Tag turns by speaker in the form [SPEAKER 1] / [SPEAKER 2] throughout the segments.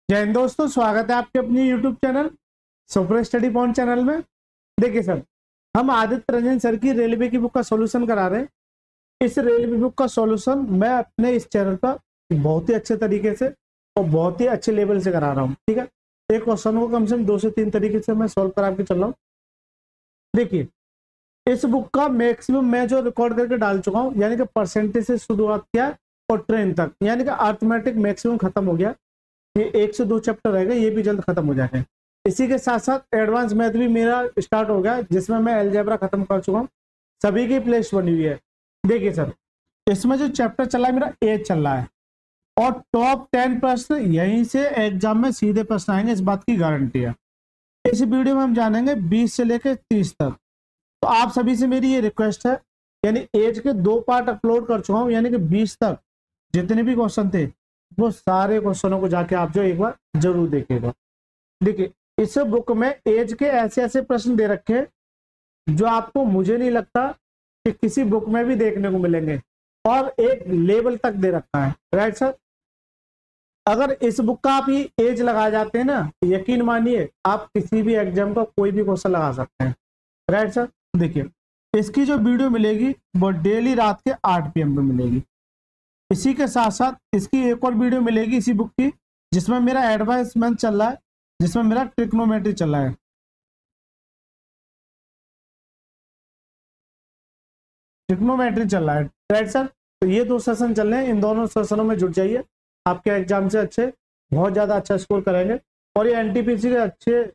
[SPEAKER 1] जय हिंद दोस्तों, स्वागत है आपके अपनी YouTube channel super study point channel में। देखिए सर, हम आदित्य रंजन सर की रेलवे की बुक का सॉल्यूशन करा रहे हैं। इस रेलवे बुक का सॉल्यूशन मैं अपने इस चैनल पर बहुत ही अच्छे तरीके से और बहुत ही अच्छे लेवल से करा रहा हूँ। ठीक है, एक क्वेश्चन को कम से कम 2 से 3 तरीके से मैं सॉल्व करा के चल रहा हूँ। देखिए, इस बुक का मैक्सिमम मैं जो रिकॉर्ड करके डाल चुका हूँ, यानी कि परसेंटेज से शुरुआत किया और ट्रेन तक, यानी कि अर्थमेटिक मैक्सिमम खत्म हो गया। ये 1 से 2 चैप्टर रहेगा, ये भी जल्द खत्म हो जाएंगे। इसी के साथ साथ एडवांस मैथ भी मेरा स्टार्ट हो गया, जिसमें मैं अलजेब्रा खत्म कर चुका हूँ। सभी की प्लेलिस्ट बनी हुई है। देखिए सर, इसमें जो चैप्टर चल रहा है मेरा एज चल रहा है, और टॉप 10 प्रश्न यहीं से एग्जाम में सीधे प्रश्न आएंगे, इस बात की गारंटी है। इस वीडियो में हम जानेंगे 20 से लेकर 30 तक। तो आप सभी से मेरी ये रिक्वेस्ट है, यानी एज के 2 पार्ट अपलोड कर चुका हूँ, यानी कि 20 तक जितने भी क्वेश्चन थे वो सारे क्वेश्चनों को जाके आप जो एक बार जरूर देखिएगा। देखिए, इस बुक में एज के ऐसे ऐसे प्रश्न दे रखे हैं जो आपको, मुझे नहीं लगता कि किसी बुक में भी देखने को मिलेंगे, और एक लेवल तक दे रखा है। राइट सर, अगर इस बुक का आप ये एज लगा जाते हैं ना, यकीन मानिए आप किसी भी एग्जाम का कोई भी क्वेश्चन लगा सकते हैं। राइट सर, देखिए इसकी जो वीडियो मिलेगी वो डेली रात के 8 PM पे मिलेगी। इसी के साथ साथ इसकी एक और वीडियो मिलेगी इसी बुक की, जिसमें मेरा एडवांसमेंट चल रहा है, जिसमें मेरा ट्रिग्नोमेट्री चल रहा है। ट्रिग्नोमेट्री चल रहा है, राइट सर। तो ये 2 सेशन चल रहे हैं, इन दोनों सेशनों में जुट जाइए। आपके एग्जाम से अच्छे, बहुत ज्यादा अच्छा स्कोर करेंगे, और ये एनटीपीसी के अच्छे,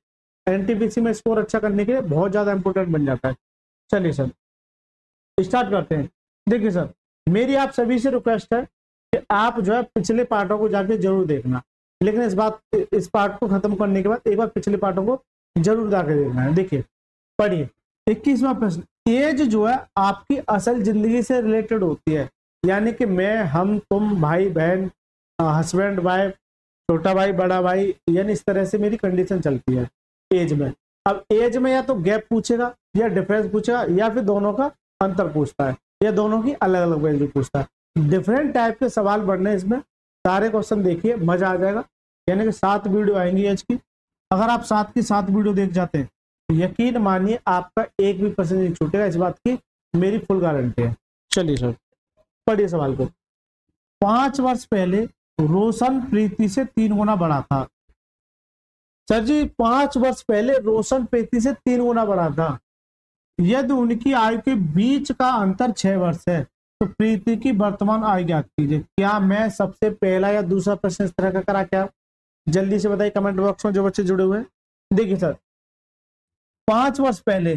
[SPEAKER 1] एनटीपीसी में स्कोर अच्छा करने के लिए बहुत ज्यादा इंपोर्टेंट बन जाता है। चलिए सर, स्टार्ट करते हैं। देखिए सर, मेरी आप सभी से रिक्वेस्ट है कि आप जो है पिछले पार्टों को जाके जरूर देखना, लेकिन इस पार्ट को खत्म करने के बाद एक बार पिछले पार्टों को जरूर जाके देखना है। देखिए, पढ़िए 21वां प्रश्न। एज जो है आपकी असल जिंदगी से रिलेटेड होती है, यानी कि मैं, हम, तुम, भाई बहन, हस्बैंड वाइफ, छोटा भाई बड़ा भाई, यानी इस तरह से मेरी कंडीशन चलती है एज में। अब एज में या तो गैप पूछेगा, या डिफरेंस पूछेगा, या फिर दोनों का अंतर पूछता है, या दोनों की अलग अलग वैल्यू पूछता है। डिफरेंट टाइप के सवाल बढ़ने इसमें, सारे क्वेश्चन देखिए, मजा आ जाएगा। यानी कि 7 वीडियो आएंगी एज की। अगर आप 7 की 7 वीडियो देख जाते हैं तो यकीन मानिए आपका एक भी परसेंट नहीं छूटेगा, इस बात की मेरी फुल गारंटी है। चलिए सर, पढ़िए सवाल को। 5 वर्ष पहले रोशन प्रीति से 3 गुना बड़ा था। सर जी, 5 वर्ष पहले रोशन प्रीति से 3 गुना बड़ा था। यदि उनकी आयु के बीच का अंतर 6 वर्ष है तो प्रीति की वर्तमान आयु ज्ञात कीजिए। क्या मैं सबसे पहला या दूसरा प्रश्न इस तरह का करा क्या? जल्दी से बताइए कमेंट बॉक्स में जो बच्चे जुड़े हुए हैं। देखिए सर, 5 वर्ष पहले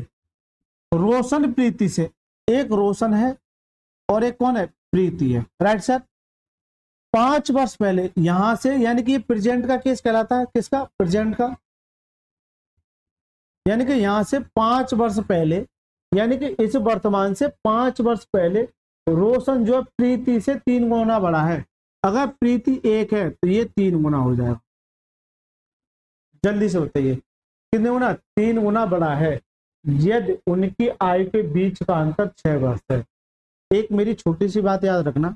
[SPEAKER 1] रोशन प्रीति से, एक रोशन है और एक कौन है? प्रीति है। राइट सर, 5 वर्ष पहले यहां से, यानी कि ये प्रेजेंट का केस कहलाता है। किसका? प्रेजेंट का। यानी कि यहां से 5 वर्ष पहले, यानी कि इस वर्तमान से 5 वर्ष पहले रोशन जो प्रीति से 3 गुना बड़ा है। अगर प्रीति 1 है तो ये 3 गुना हो जाएगा। जल्दी से बताइए कितने गुना? 3 गुना बड़ा है यदि उनकी आयु के बीच का अंतर 6 वर्ष है। एक मेरी छोटी सी बात याद रखना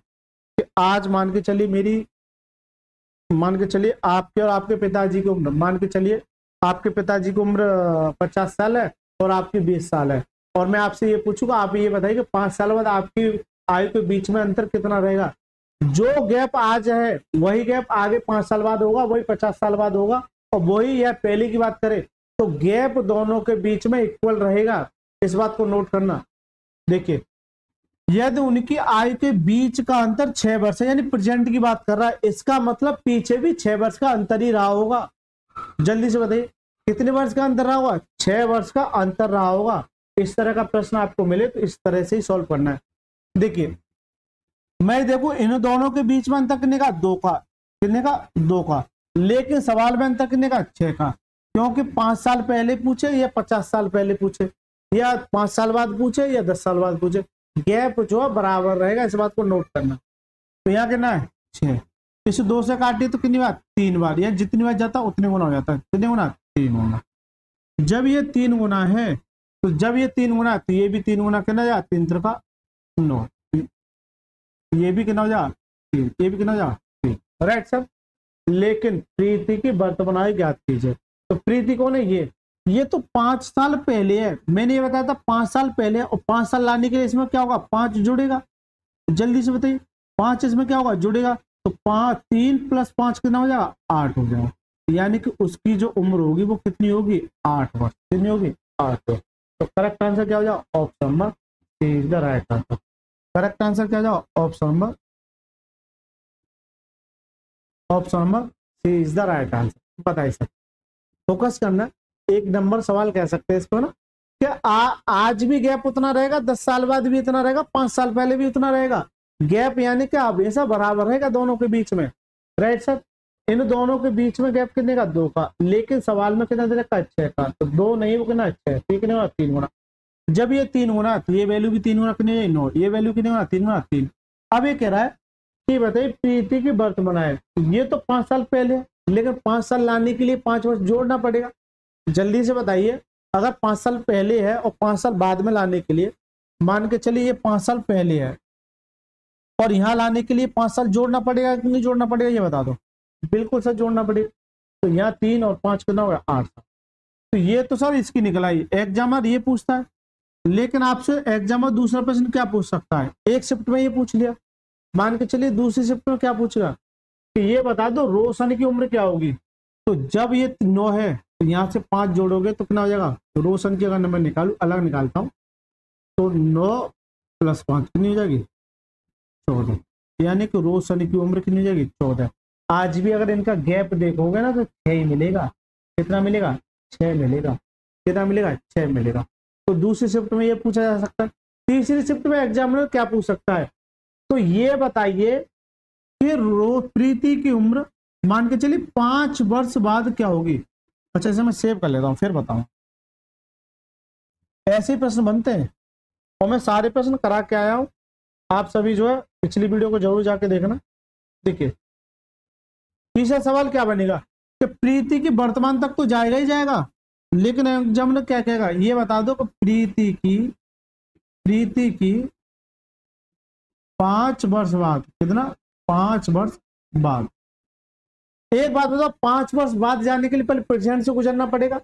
[SPEAKER 1] कि आज मान के चलिए आपके और आपके पिताजी की उम्र, मान के चलिए आपके पिताजी की उम्र 50 साल है और आपकी 20 साल है, और मैं आपसे ये पूछूंगा, आप ये बताइए कि 5 साल बाद आपकी आयु के बीच में अंतर कितना रहेगा? जो गैप आज है वही गैप आगे 5 साल बाद होगा, वही 50 साल बाद होगा, और वही, या पहले की बात करें तो गैप दोनों के बीच में इक्वल रहेगा। इस बात को नोट करना। देखिए, यदि उनकी आयु के बीच का अंतर 6 वर्ष है, यानी प्रेजेंट की बात कर रहा है, इसका मतलब पीछे भी 6 वर्ष का अंतर ही रहा होगा। जल्दी से बताइए कितने वर्ष का अंतर रहा होगा? 6 वर्ष का अंतर रहा होगा। इस तरह का प्रश्न आपको मिले तो इस तरह से ही सॉल्व करना है। देखिए, मैं देखो इन दोनों के बीच में अंतर कितने का? 2 का। कितने का? 2 का। लेकिन सवाल में अंतर कितने का? 6 का। क्योंकि 5 साल पहले पूछे या 50 साल पहले पूछे, या 5 साल बाद पूछे या 10 साल बाद पूछे, गैप जो है बराबर रहेगा। इस बात को नोट करना। तो यहाँ कितना है? 6। इसे 2 से काटिए तो कितनी बार? 3 बार। या जितनी बार जाता है उतने गुना हो जाता है। कितने गुना? 3 गुना। जब ये 3 गुना है तो जब ये 3 गुना है तो ये भी 3 गुना कितना जा? 3 त्रिका 9। ये भी कितना हो जा? 3। ये भी कितना हो जा? 3। राइट सर, लेकिन प्रीति की वर्तमान आयु ज्ञात कीजिए। तो प्रीति कौन है? ये तो 5 साल पहले है, मैंने ये बताया था 5 साल पहले, और 5 साल लाने के लिए इसमें क्या होगा? 5 जुड़ेगा। जल्दी से बताइए, 5 इसमें क्या होगा? जुड़ेगा। तो 3 + 5 कितना हो जाएगा? 8 हो जाएगा। यानी कि उसकी जो उम्र होगी वो कितनी होगी? 8 वर्ष। कितनी होगी? 8 वर्ष। तो करेक्ट आंसर क्या हो जाएगा? Option number C is the right answer. Correct answer क्या हो जाएगा? Option number C is the right answer. बताइए सर, फोकस करना। 1 नंबर सवाल कह सकते हैं इसको ना, क्या आज भी गैप उतना रहेगा, 10 साल बाद भी इतना रहेगा, 5 साल पहले भी उतना रहेगा गैप, यानी कि हमेशा बराबर रहेगा दोनों के बीच में। राइट सर, इन दोनों के बीच में गैप कितने का? 2 का। लेकिन सवाल में कितना दे रखा है? 6 का। तो 2 नहीं, वो कितना? 6। कितने होगा? 3 गुना। जब ये 3 गुना, तो ये वैल्यू भी 3 गुना कितनी है? 9। ये वैल्यू कितने गुना? 3 गुना 3। अब ये कह रहा है कि बताइए प्रीति की वर्तमान आयु, ये तो 5 साल पहले है, लेकिन 5 साल लाने के लिए 5 वर्ष जोड़ना पड़ेगा। जल्दी से बताइए, अगर 5 साल पहले है और 5 साल बाद में लाने के लिए, मान के चलिए ये 5 साल पहले है और यहाँ लाने के लिए 5 साल जोड़ना पड़ेगा कि नहीं जोड़ना पड़ेगा? ये बता दो। बिल्कुल सर जोड़ना पड़ेगा। तो यहाँ 3 और 5 कितना होगा? 8 साल। तो ये तो सर इसकी निकल आई। एग्जामर ये पूछता है, लेकिन आपसे एग्जामर दूसरा प्रश्न क्या पूछ सकता है? एक शिफ्ट में ये पूछ लिया, मान के चलिए दूसरी शिफ्ट में क्या पूछेगा कि ये बता दो रोशन की उम्र क्या होगी। तो जब ये 9 है तो यहाँ से 5 जोड़ोगे तो कितना हो जाएगा? रोशन की अगर मैं निकालू, अलग निकालता हूँ, तो 9 + 5 कितनी हो जाएगी? 14। यानी कि रोशन की उम्र कितनी हो जाएगी? 14। आज भी अगर इनका गैप देखोगे ना तो 6 ही मिलेगा। कितना मिलेगा? 6 मिलेगा। कितना मिलेगा? 6 मिलेगा। तो दूसरी शिफ्ट में ये पूछा जा सकता है। तीसरी शिफ्ट में एग्जामिनर क्या पूछ सकता है? तो ये बताइए कि प्रीति की उम्र मान के चलिए 5 वर्ष बाद क्या होगी। अच्छा, इसे मैं सेव कर लेता हूं, फिर बताऊं। ऐसे ही प्रश्न बनते हैं और मैं सारे प्रश्न करा के आया हूं। आप सभी जो है पिछली वीडियो को जरूर जाके देखना। देखिए तीसरा सवाल क्या बनेगा कि प्रीति की वर्तमान तक तो जाएगा ही जाएगा, लेकिन एग्जामिनर क्या कहेगा? ये बता दो कि प्रीति की 5 वर्ष बाद, कितना? 5 वर्ष बाद। एक बात बताओ, 5 वर्ष बाद जाने के लिए पहले प्रेजेंट से गुजरना पड़ेगा।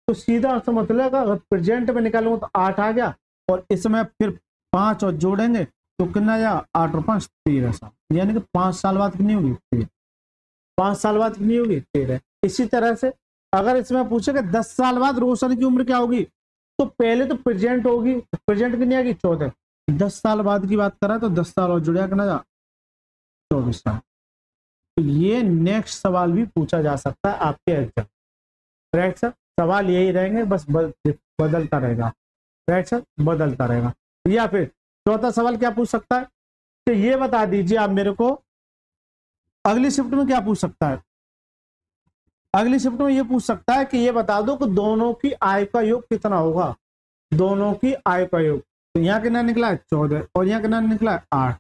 [SPEAKER 1] तो सीधा अर्थ मतलब अगर प्रेजेंट में निकालूंगा तो 8 आ गया, और इसमें फिर 5 और जोड़ेंगे तो कितना आया? 8 और 5 13 साल। यानी कि 5 साल बाद कितनी होगी? 13। 5 साल बाद कितनी होगी? 13। इसी तरह से अगर इसमें पूछेगा 10 साल बाद रोशन की उम्र क्या होगी, तो पहले तो प्रेजेंट होगी, प्रेजेंट कितनी आएगी? 14। 10 साल बाद की बात करा तो 10 साल और जुड़ा कितना? 24 साल। तो ये नेक्स्ट सवाल भी पूछा जा सकता है आपके एग्जाम। राइट सर, सवाल यही रहेंगे, बस बदलता रहेगा। राइट सर, बदलता रहेगा। या फिर चौथा सवाल क्या पूछ सकता है कि ये बता दीजिए आप मेरे को, अगली शिफ्ट में क्या पूछ सकता है? अगली शिफ्ट में ये पूछ सकता है कि ये बता दो कि दोनों की आय का योग कितना होगा। दोनों की आय का योग, तो यहाँ कितना निकला है? 14, और यहाँ कितना निकला है? 8।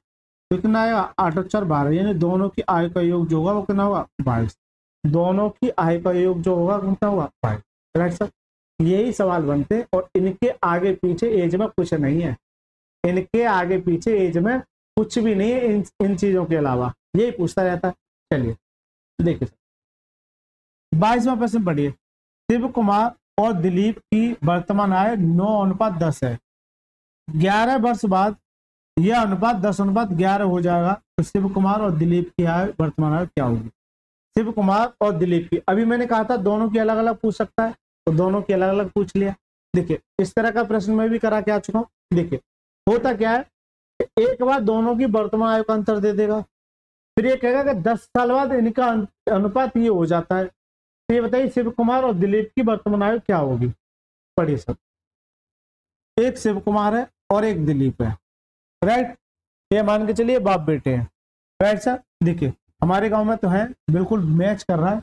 [SPEAKER 1] तो कितना आएगा? 8 और 4 12। यानी दोनों की आय का योग जो होगा वो कितना होगा? 22। दोनों की आय का योग जो होगा कितना होगा? 22। राइट सर, यही सवाल बनते हैं और इनके आगे पीछे एज में कुछ नहीं है। इनके आगे पीछे एज में कुछ भी नहीं है इन चीजों के अलावा, यही पूछता रहता है। चलिए देखिए सर, 22वां प्रश्न पढ़िए। शिव कुमार और दिलीप की वर्तमान आय 9:10 है। 11 वर्ष बाद यह अनुपात 10:11 हो जाएगा। तो शिव कुमार और दिलीप की आय वर्तमान आय क्या होगी? शिव कुमार और दिलीप की, अभी मैंने कहा था दोनों की अलग अलग पूछ सकता है, तो दोनों की अलग अलग पूछ लिया। देखिए इस तरह का प्रश्न मैं भी करा के आ चुका हूँ। देखिए होता क्या है, एक बार दोनों की वर्तमान आयु का अंतर दे देगा, फिर ये कहेगा कि 10 साल बाद इनका अनुपात ये हो जाता है। तो ये बताइए शिव कुमार और दिलीप की वर्तमान आयु क्या होगी? पढ़िए सब। एक शिव कुमार है और एक दिलीप है। राइट, ये मान के चलिए बाप बेटे हैं। राइट सर, देखिए हमारे गांव में तो है, बिल्कुल मैच कर रहा है।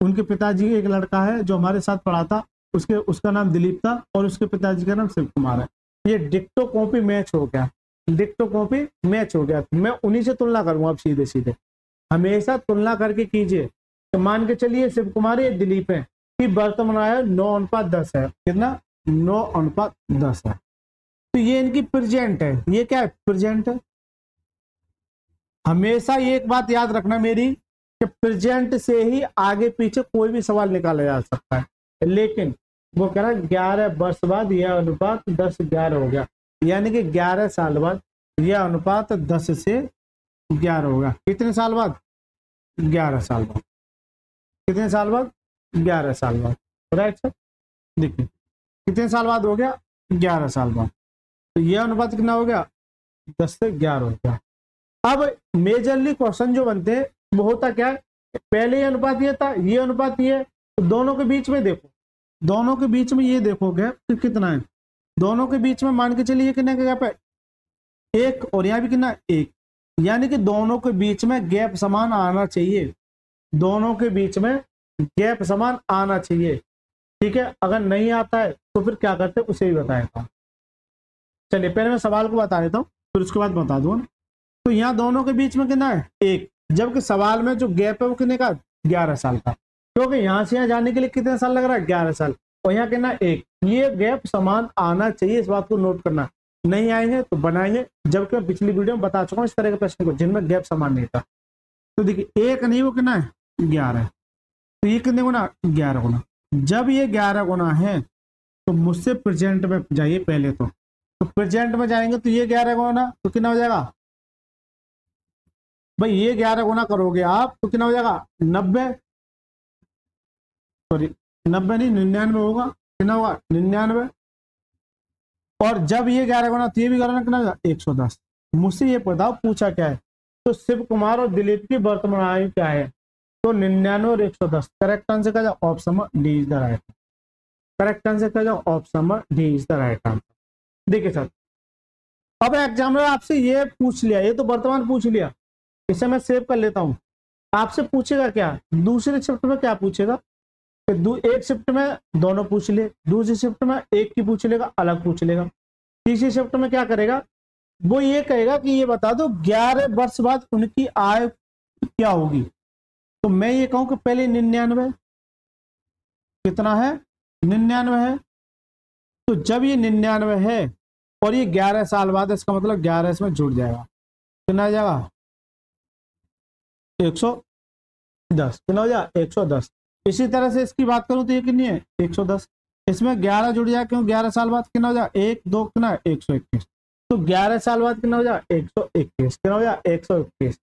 [SPEAKER 1] उनके पिताजी एक लड़का है जो हमारे साथ पढ़ा था, उसका नाम दिलीप था और उसके पिताजी का नाम शिव कुमार है। ये डिक्टो कॉपी मैच हो गया, डिक्टो कॉपी मैच हो गया। मैं उन्हीं से तुलना करूंगा अब सीधे सीधे, हमेशा तुलना करके कीजिए। तो मान के चलिए शिव कुमार ये दिलीप है कि वर्तमान आयु 9:10 है। कितना? 9:10 है। तो ये इनकी प्रेजेंट है। ये क्या है? प्रेजेंट है। हमेशा ये एक बात याद रखना मेरी कि प्रेजेंट से ही आगे पीछे कोई भी सवाल निकाला जा सकता है, लेकिन वो कह रहा है 11 वर्ष बाद यह अनुपात 10-11 हो गया, यानी कि 11 साल बाद यह अनुपात 10 से 11 होगा। कितने साल बाद? 11 साल बाद। कितने साल बाद? 11 साल बाद। राइट सर, देखिए कितने साल बाद हो गया? 11 साल बाद। तो यह अनुपात कितना हो गया? 10 से 11 हो गया। अब मेजरली क्वेश्चन जो बनते हैं वो होता क्या है, पहले ये अनुपात ये था, ये अनुपात ये, तो दोनों के बीच में देखो, दोनों के बीच में ये देखोगे कि कितना है, दोनों के बीच में मान के चलिए कितने का गैप है? 1, और यहाँ भी कितना? 1, यानी कि दोनों के बीच में गैप समान आना चाहिए, दोनों के बीच में गैप समान आना चाहिए। ठीक है, अगर नहीं आता है तो फिर क्या करते हैं उसे भी बताएगा। चलिए पहले मैं सवाल को बता देता हूँ, फिर उसके बाद बता दूँ। तो यहाँ दोनों के बीच में कितना है? 1, जबकि सवाल में जो गैप है वो कितने का? 11 साल का, क्योंकि यहाँ से यहाँ जाने के लिए कितने साल लग रहा है? 11 साल, और यहाँ कितना? 1। ये गैप समान आना चाहिए, इस बात को नोट करना। नहीं आएंगे तो बनाएंगे, जबकि मैं पिछली वीडियो में बता चुका हूँ इस तरह के प्रश्न को जिनमें गैप समान नहीं था। तो देखिए 1 नहीं, वो कितना है? 11। तो ये कितने गुना? 11 गुना। जब ये 11 गुना है तो मुझसे प्रेजेंट में जाइए पहले, तो प्रेजेंट में जाएंगे तो ये 11 गुना तो कितना हो जाएगा भाई? ये 11 गुना करोगे आप तो कितना हो जाएगा? 90, सॉरी 90 नहीं 99 होगा। कितना होगा? 99। और जब ये 11 गुना तो ये भी करना कितना होगा? 110। मुझसे ये बताओ पूछा क्या है, तो शिव कुमार और दिलीप की वर्तमान आयु क्या है? तो 99 और 110। करेक्ट आंसर का जाओ option D is the right. Correct answer का जाओ option D is the right answer. देखिए सर, अब एग्जामिनर आपसे ये पूछ लिया, ये तो वर्तमान पूछ लिया, इसे मैं सेव कर लेता हूं। आपसे पूछेगा क्या? दूसरे शिफ्ट में क्या पूछेगा? एक शिफ्ट में दोनों पूछ ले, दूसरी शिफ्ट में एक की पूछ लेगा, अलग पूछ लेगा। तीसरी शिफ्ट में क्या करेगा? वो ये कहेगा कि ये बता दो 11 वर्ष बाद उनकी आय क्या होगी। तो मैं ये कहूं कि पहले 99, कितना है? 99 है। तो जब ये 99 है और ये 11 साल बाद, इसका मतलब 11 इसमें जुड़ जाएगा, कितना आ जाएगा? 110। कितना हो जाएगा? 110। इसी तरह से इसकी बात करूं तो ये कितनी है? 110। इसमें 11 जुड़ जाए, क्यों? 11 साल बाद कितना हो जाए? 1, 2 कितना है? 121। तो 11 साल बाद कितना हो जाए? 121। कितना हो जाए? 121।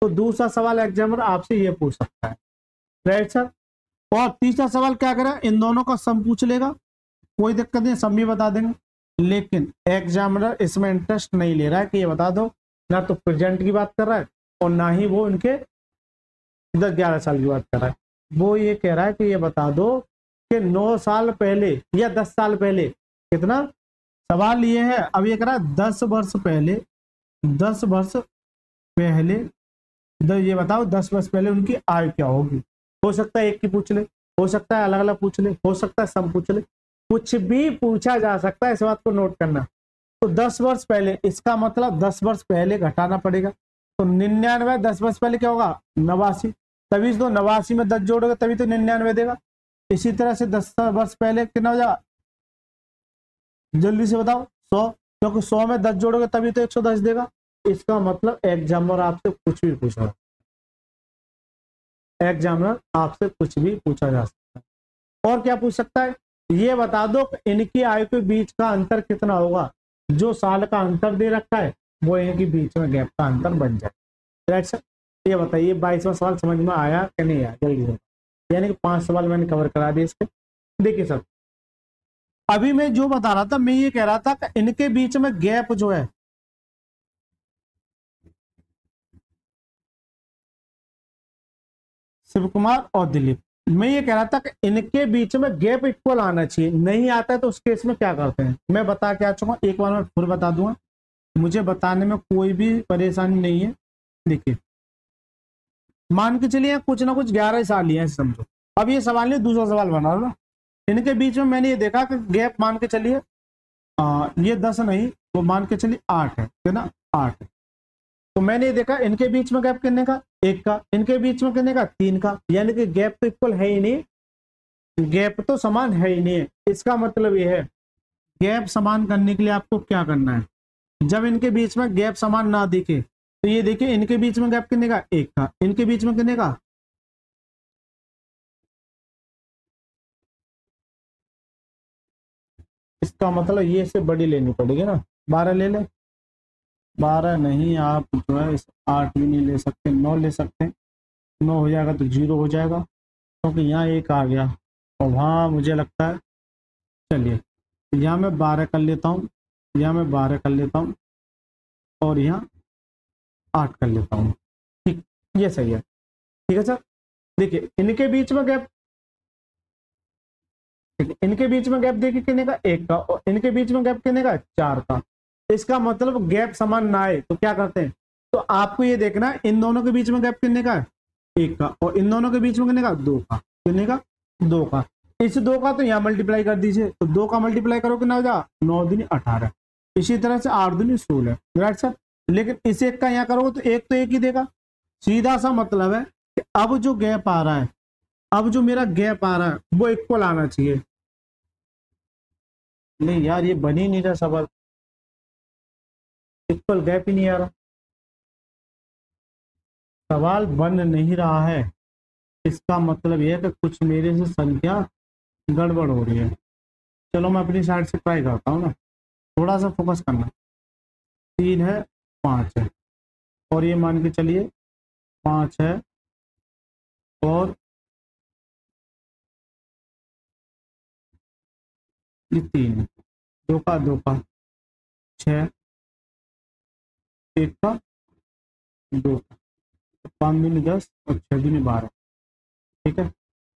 [SPEAKER 1] तो दूसरा सवाल एग्जामिनर आपसे ये पूछ सकता है, राइट सर। और तीसरा सवाल क्या करें? इन दोनों का सम पूछ लेगा, कोई दिक्कत नहीं, सम भी बता देंगे। लेकिन एग्जामिनर इसमें इंटरेस्ट नहीं ले रहा है कि ये बता दो, ना तो प्रेजेंट की बात कर रहा है और ना ही वो इनके 10-11 साल की बात कर रहा है। वो ये कह रहा है कि ये बता दो कि 9 साल पहले या 10 साल पहले कितना? सवाल ये है, अब ये कह रहा है 10 वर्ष पहले, 10 वर्ष पहले, ये बताओ 10 वर्ष पहले उनकी आयु क्या होगी। हो सकता है एक की पूछ ले, हो सकता है अलग अलग पूछ ले, हो सकता है सब पूछ ले, कुछ भी पूछा जा सकता है, इस बात को नोट करना। तो 10 वर्ष पहले, इसका मतलब 10 वर्ष पहले घटाना पड़ेगा। तो 99 10 वर्ष पहले क्या होगा? 89। तभी तो 89 में 10 जोड़ोगे तभी तो 99 देगा। इसी तरह से 10 वर्ष पहले कितना हो जाएगा? जल्दी से बताओ। 100, क्योंकि 100 में 10 जोड़ोगे तभी तो 110 देगा। इसका मतलब एग्जामिनर आपसे कुछ भी पूछा, एग्जामिनर आपसे कुछ भी पूछा जा सकता है। और क्या पूछ सकता है? ये बता दो इनकी आयु के बीच का अंतर कितना होगा। जो साल का अंतर दे रखा है वो इनके बीच में गैप का अंतर बन जाए, राइट सर। ये बताइए 22वां सवाल समझ में आया कि नहीं आया? जल्दी से, यानी कि 5 सवाल मैंने कवर करा दिए इसके। देखिए सर, अभी मैं जो बता रहा था, मैं ये कह रहा था कि इनके बीच में गैप जो है, शिव कुमार और दिलीप, मैं ये कह रहा था कि इनके बीच में गैप इक्वल आना चाहिए। नहीं आता है तो उस केस में क्या करते हैं मैं बता के आ चुका हूं, एक बार मैं फिर बता दूंगा, मुझे बताने में कोई भी परेशानी नहीं है। देखिए मान के चलिए कुछ ना कुछ 11 साल ही है समझो। अब ये सवाल नहीं, दूसरा सवाल बना रहा, इनके बीच में मैंने ये देखा कि गैप मान के चलिए ये 10 नहीं, वो मान के चलिए 8 है ना, 8 है। तो मैंने ये देखा इनके बीच में गैप कितने का? 1 का। इनके बीच में कितने का? 3 का। यानी कि गैप तो इक्वल है ही नहीं, गैप तो समान है ही नहीं है। इसका मतलब ये है गैप समान करने के लिए आपको क्या करना है, जब इनके बीच में गैप समान ना दिखे तो ये देखिए इनके बीच में गैप कितने का? 1 का। इनके बीच में कितने का? इसका मतलब ये से बड़ी लेनी पड़ेगी ना, 12 ले ले। 12 नहीं, आप जो है 8 भी नहीं ले सकते, 9 ले सकते हैं। 9 हो जाएगा तो 0 हो जाएगा, क्योंकि यहाँ 1 आ गया और वहाँ मुझे लगता है, चलिए यहाँ मैं 12 कर लेता हूँ, यहाँ मैं 12 कर लेता हूँ और यहाँ 8 कर लेता हूँ। ठीक, ये सही है। ठीक है सर, देखिए इनके बीच में गैप, इनके बीच में गैप देखिए कितने का, 1 का, और इनके बीच में गैप कितने का, 4 का। इसका मतलब गैप समान ना आए तो क्या करते हैं, तो आपको ये देखना है इन दोनों के बीच में गैप कितने का है, 1 का, और इन दोनों के बीच में कितने का, 2 का। कितने का, 2 का। इस 2 का तो यहाँ मल्टीप्लाई कर दीजिए, तो 2 का मल्टीप्लाई करो कितना हो जाएगा, 9 दूनी 18। इसी तरह से 8 दूनी 16, राइट सर। लेकिन इस 1 का यहाँ करोगे तो 1 तो 1 ही देगा। सीधा सा मतलब है कि अब जो गैप आ रहा है, अब जो मेरा गैप आ रहा है वो इक्वल आना चाहिए। नहीं यार, ये बन ही नहीं रहा सवाल, इक्वल गैप ही नहीं आ रहा, सवाल बन नहीं रहा है। इसका मतलब यह है कि कुछ मेरे से संख्या गड़बड़ हो रही है। चलो मैं अपनी साइड से ट्राई करता हूँ ना, थोड़ा सा फोकस करना। 3 है, 5 है, और ये मान के चलिए 5 है, और ये 3 है, 2 का 2 का 6, 1 का 2 का, 5 दूनी 10 और 6 दूनी 12। ठीक है,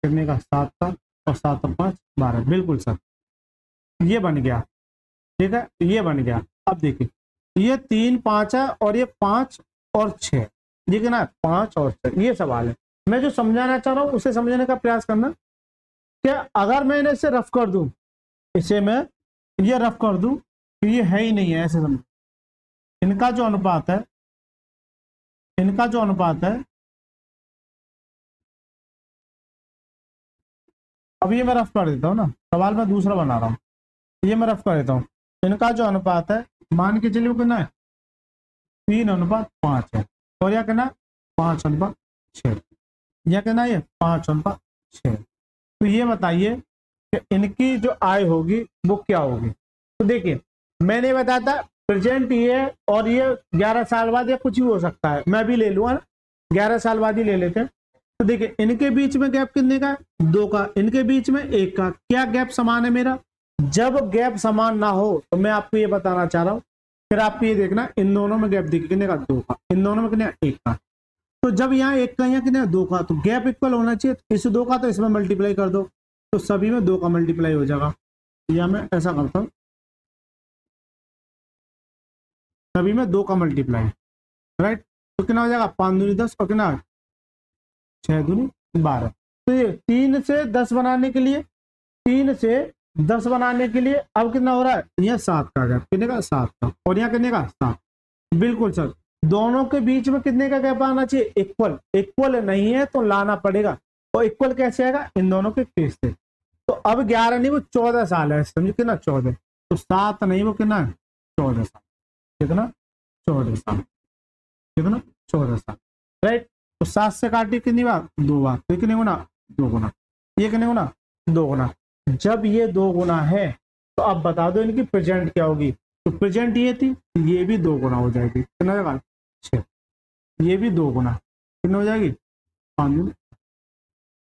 [SPEAKER 1] करने का 7 का, और 7 और 5 12, बिल्कुल सर, ये बन गया। ठीक है, ये बन गया। अब देखिए ये 3 5 है, और ये 5 और 6, ये कितना है, 5 और 6। ये सवाल है, मैं जो समझाना चाह रहा हूँ उसे समझने का प्रयास करना। क्या अगर मैं इसे रफ कर दूं, इसे मैं ये रफ कर दूं तो ये है ही नहीं है, ऐसे समझ। इनका जो अनुपात है, इनका जो अनुपात है, अब ये मैं रफ कर देता हूँ ना, सवाल मैं दूसरा बना रहा हूँ, ये मैं रफ कर देता हूँ। इनका जो अनुपात है, मान के चलिए वो कितना है, 3:5 है, और यह कितना, 5:6, यह कितना है, 5:6। तो ये बताइए कि इनकी जो आय होगी वो क्या होगी। तो देखिए मैंने बताया था प्रेजेंट ये, और ये 11 साल बाद या कुछ भी हो सकता है, मैं भी ले लूंगा, 11 साल बाद ही ले लेते हैं। तो देखिए इनके बीच में गैप कितने का, 2 का, इनके बीच में 1 का। क्या गैप समान है मेरा, जब गैप समान ना हो तो मैं आपको ये बताना चाह रहा हूं, फिर आपको ये देखना इन दोनों में गैप देखिए कितने का, 2 का, इन दोनों में कितने, 1 का। तो जब यहाँ 1 का, यहाँ कितने, 2 का, तो गैप इक्वल होना चाहिए। इस 2 का तो इसमें मल्टीप्लाई कर दो, तो सभी में 2 का मल्टीप्लाई हो जाएगा। या मैं ऐसा करता हूँ, सभी में 2 का मल्टीप्लाई, राइट। तो कितना हो जाएगा, 5 दूनी 10, और कितना, 6 दूनी 12। तो ये 3 से 10 बनाने के लिए, 3 से 10 बनाने के लिए अब कितना हो रहा है, यहाँ 7 का गैप, कितने का, 7 का, और यहाँ कितने का, 7। बिल्कुल सर, दोनों के बीच में कितने का गैप आना चाहिए, इक्वल। इक्वल नहीं है तो लाना पड़ेगा, और इक्वल कैसे आएगा, इन दोनों के केस से। तो अब 11 नहीं, वो 14 साल है, समझो कितना, 14। तो 7 नहीं, वो कितना है, 14 साल। कितना, 14 साल, कितना, 14 साल, राइट। तो 7 से काटी कितनी बार, 2 बार, तो कितने गुना, 2 गुना, ये कितने गुना, 2 गुना। जब ये 2 गुना है तो अब बता दो इनकी प्रेजेंट क्या होगी। तो प्रेजेंट ये थी, ये भी 2 गुना हो जाएगी, कितना हो जाएगा, 6। ये भी 2 गुना, कितना हो जाएगी, 5।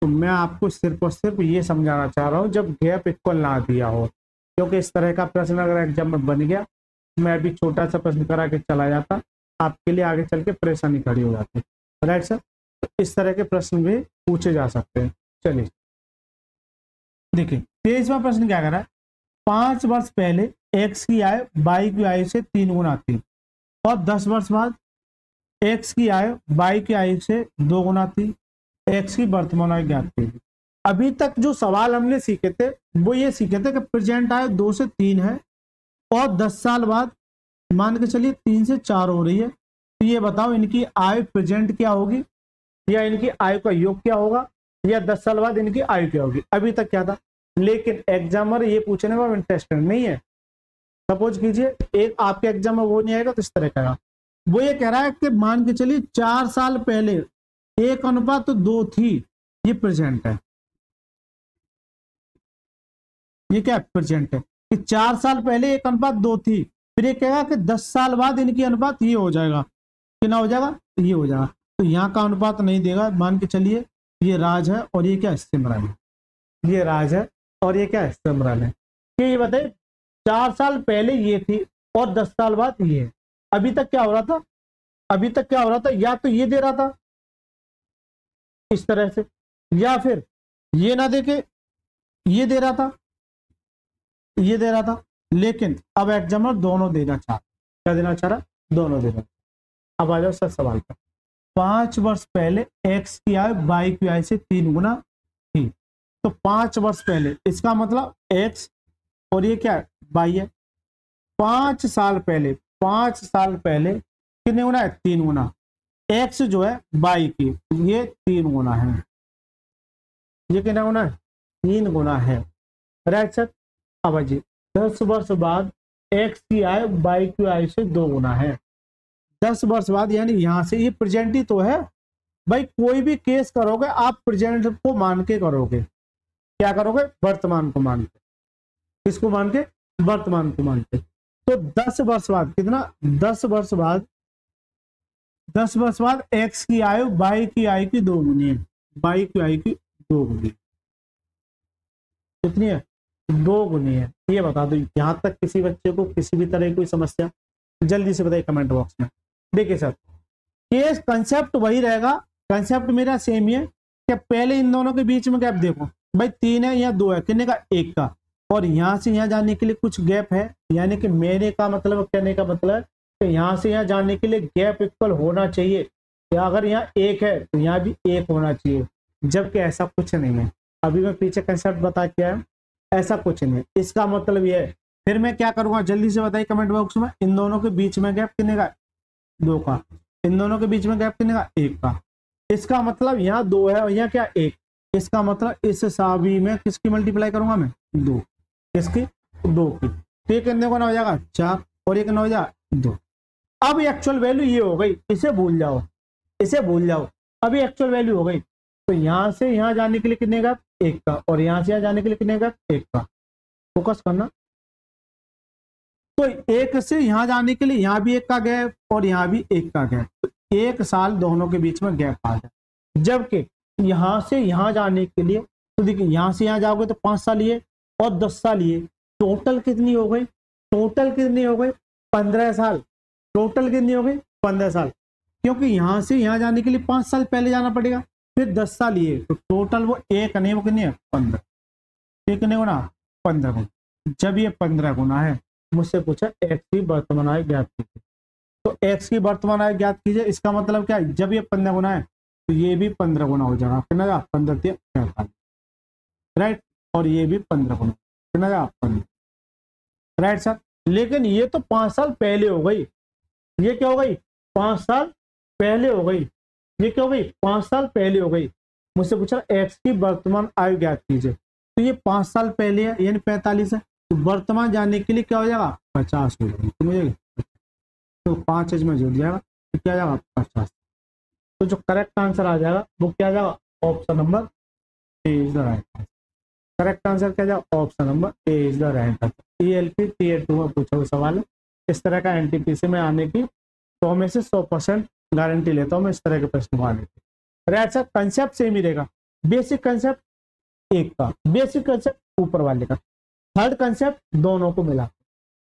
[SPEAKER 1] तो मैं आपको सिर्फ और सिर्फ ये समझाना चाह रहा हूँ जब गैप इक्वल ना दिया हो, क्योंकि इस तरह का प्रश्न अगर एग्जाम में बन गया, मैं अभी छोटा सा प्रश्न करा के चला जाता, आपके लिए आगे चल के परेशानी खड़ी हो जाती, राइट सर। तो इस तरह के प्रश्न भी पूछे जा सकते हैं। चलिए देखिए 23वां प्रश्न क्या कर रहा है, 5 वर्ष पहले एक्स की आय वाई की आय से 3 गुना थी, और 10 वर्ष बाद एक्स की आय वाई की आय से 2 गुना थी, एक्स की वर्तमान आय ज्ञात कीजिए। अभी तक जो सवाल हमने सीखे थे वो ये सीखे थे कि प्रेजेंट आय 2 से 3 है, और 10 साल बाद मान के चलिए 3 से 4 हो रही है। तो ये बताओ इनकी आय प्रेजेंट क्या होगी, या इनकी आय का योग क्या होगा, या 10 साल बाद इनकी आय क्या होगी। अभी तक क्या था, लेकिन एग्जामर ये पूछने में इंटरेस्टेड नहीं है। सपोज कीजिए एक आपके एग्जाम में वो नहीं आएगा तो इस तरह का, वो ये कह रहा है कि मान के चलिए 4 साल पहले 1:2 थी, ये प्रेजेंट है, ये क्या प्रेजेंट है। कि 4 साल पहले 1:2 थी, फिर ये कहेगा कि 10 साल बाद इनकी अनुपात ये हो जाएगा, कितना हो जाएगा, ये हो जाएगा। तो यहाँ का अनुपात नहीं देगा, मान के चलिए ये राज है और ये क्या है, सिमरन है। ये राज है और ये क्या है, सिमरन है। कि ये बताइए 4 साल पहले ये थी और 10 साल बाद ये है। अभी तक क्या हो रहा था, अभी तक क्या हो रहा था, या तो ये दे रहा था इस तरह से, या फिर ये ना देके ये दे रहा था, ये दे रहा था। लेकिन अब एग्जामिनर दोनों देना चाह, क्या देना चाह रहा, दोनों देना। अब आ जाओ सर सवाल पर। 5 वर्ष पहले एक्स की आयु वाई की आयु से 3 गुना थी। तो 5 वर्ष पहले, इसका मतलब एक्स और ये क्या है, वाई है। 5 साल पहले, 5 साल पहले कितने गुना है, 3 गुना। एक्स जो है वाई की, ये 3 गुना है, ये कितना गुना है, 3 गुना है। Right sir. अब जी 10 वर्ष बाद एक्स की आयु वाई की आयु से 2 गुना है। 10 वर्ष बाद, यानी यहां से, ये प्रेजेंट ही तो है भाई। कोई भी केस करोगे आप प्रेजेंट को मान के करोगे। क्या करोगे, वर्तमान को मान के। किसको मान के, वर्तमान को मान के। तो 10 वर्ष बाद कितना, 10 वर्ष बाद, 10 वर्ष बाद एक्स की आयु वाई की आयु की 2 गुनी है। वाई की आयु की 2 गुनी कितनी है, 2 गुनी है। ये बता दो यहां तक किसी बच्चे को किसी भी तरह की कोई समस्या, जल्दी से बताइए कमेंट बॉक्स में। देखिए सर, केस कंसेप्ट वही रहेगा, कंसेप्ट मेरा सेम ही है कि पहले इन दोनों के बीच में गैप देखो भाई, 3 है या 2 है, कितने का, 1 का। और यहां से यहां जाने के लिए कुछ गैप है, यानी कि मेरे का मतलब, कहने का मतलब कि यहां से यहां जाने के लिए गैप इक्वल होना चाहिए। या अगर यहाँ 1 है तो यहाँ भी 1 होना चाहिए, जबकि ऐसा कुछ नहीं है। अभी मैं पीछे कंसेप्ट बता के आया, ऐसा कुछ नहीं है। इसका मतलब ये है, फिर मैं क्या करूंगा, जल्दी से बताइए कमेंट बॉक्स में। इन दोनों के बीच में गैप कितने का, 2 का। इन दोनों के बीच में गैप कितने का, 1 का। इसका मतलब यहाँ 2 है और यहाँ क्या, 1। इसका मतलब इस साबी में किसकी मल्टीप्लाई करूंगा मैं, 2। किसकी, 2 की। तो ये कितने को ना हो जाएगा, 4, और ये कितना हो जाएगा, 2। अब एक्चुअल वैल्यू ये हो गई, इसे भूल जाओ, इसे भूल जाओ। अभी एक्चुअल वैल्यू हो गई। तो यहां से यहां जाने के लिए कितने का, 1 का, और यहां से यहां जाने के लिए कितने का, 1 का। फोकस करना। तो 1 से यहां जाने के लिए यहां भी 1 का गैप और यहां भी 1 का गैप, तो 1 साल दोनों के बीच में गैप आ जाए। जबकि यहां से यहां जाने के लिए, तो देखिए यहां से यहां जाओगे तो 5 साल ये और 10 साल ये, टोटल कितनी हो गई, टोटल कितनी हो गई, 15 साल। टोटल कितनी हो गई, 15 साल। क्योंकि यहां से यहां जाने के लिए 5 साल पहले जाना पड़ेगा, फिर 10 साल ये, तो टोटल वो 1 नहीं, वो कितनी है, 15। कितने गुना, 15 गुना। जब ये 15 गुना है, मुझसे पूछा एक्स की वर्तमान आयु ज्ञात कीजिए। तो एक्स की वर्तमान आयु ज्ञात कीजिए, इसका मतलब क्या है, जब ये 15 गुना है तो ये भी 15 गुना हो जाएगा। कितना, 15 × 45, राइट। और ये भी 15 गुना, कितना, 15, राइट सर। लेकिन ये तो 5 साल पहले हो गई, ये क्या हो गई, 5 साल पहले हो गई। ये क्या हो गई, 5 साल पहले हो गई। मुझसे पूछा एक्स की वर्तमान आयु ज्ञात कीजिए, तो ये 5 साल पहले है, यानी 45 है। तो वर्तमान जानने के लिए क्या हो जाएगा, 50 हो जाएगा। तो 5 में जुड़ जाएगा, तो क्या जाएगा, 50। तो जो करेक्ट आंसर आ जाएगा वो क्या जाएगा, option number A is the right answer. Correct answer क्या जाएगा, option number A is the right answer. ELP Tier 2 में पूछा हुआ सवाल है। इस तरह का NTPC में आने की 100 में से 100% गारंटी लेता हूँ मैं, इस तरह के प्रश्न को आने की। Right sir. कंसेप्ट सेम ही रहेगा, बेसिक कंसेप्ट 1 का, बेसिक कंसेप्ट ऊपर वाले का, थर्ड कंसेप्ट दोनों को मिला।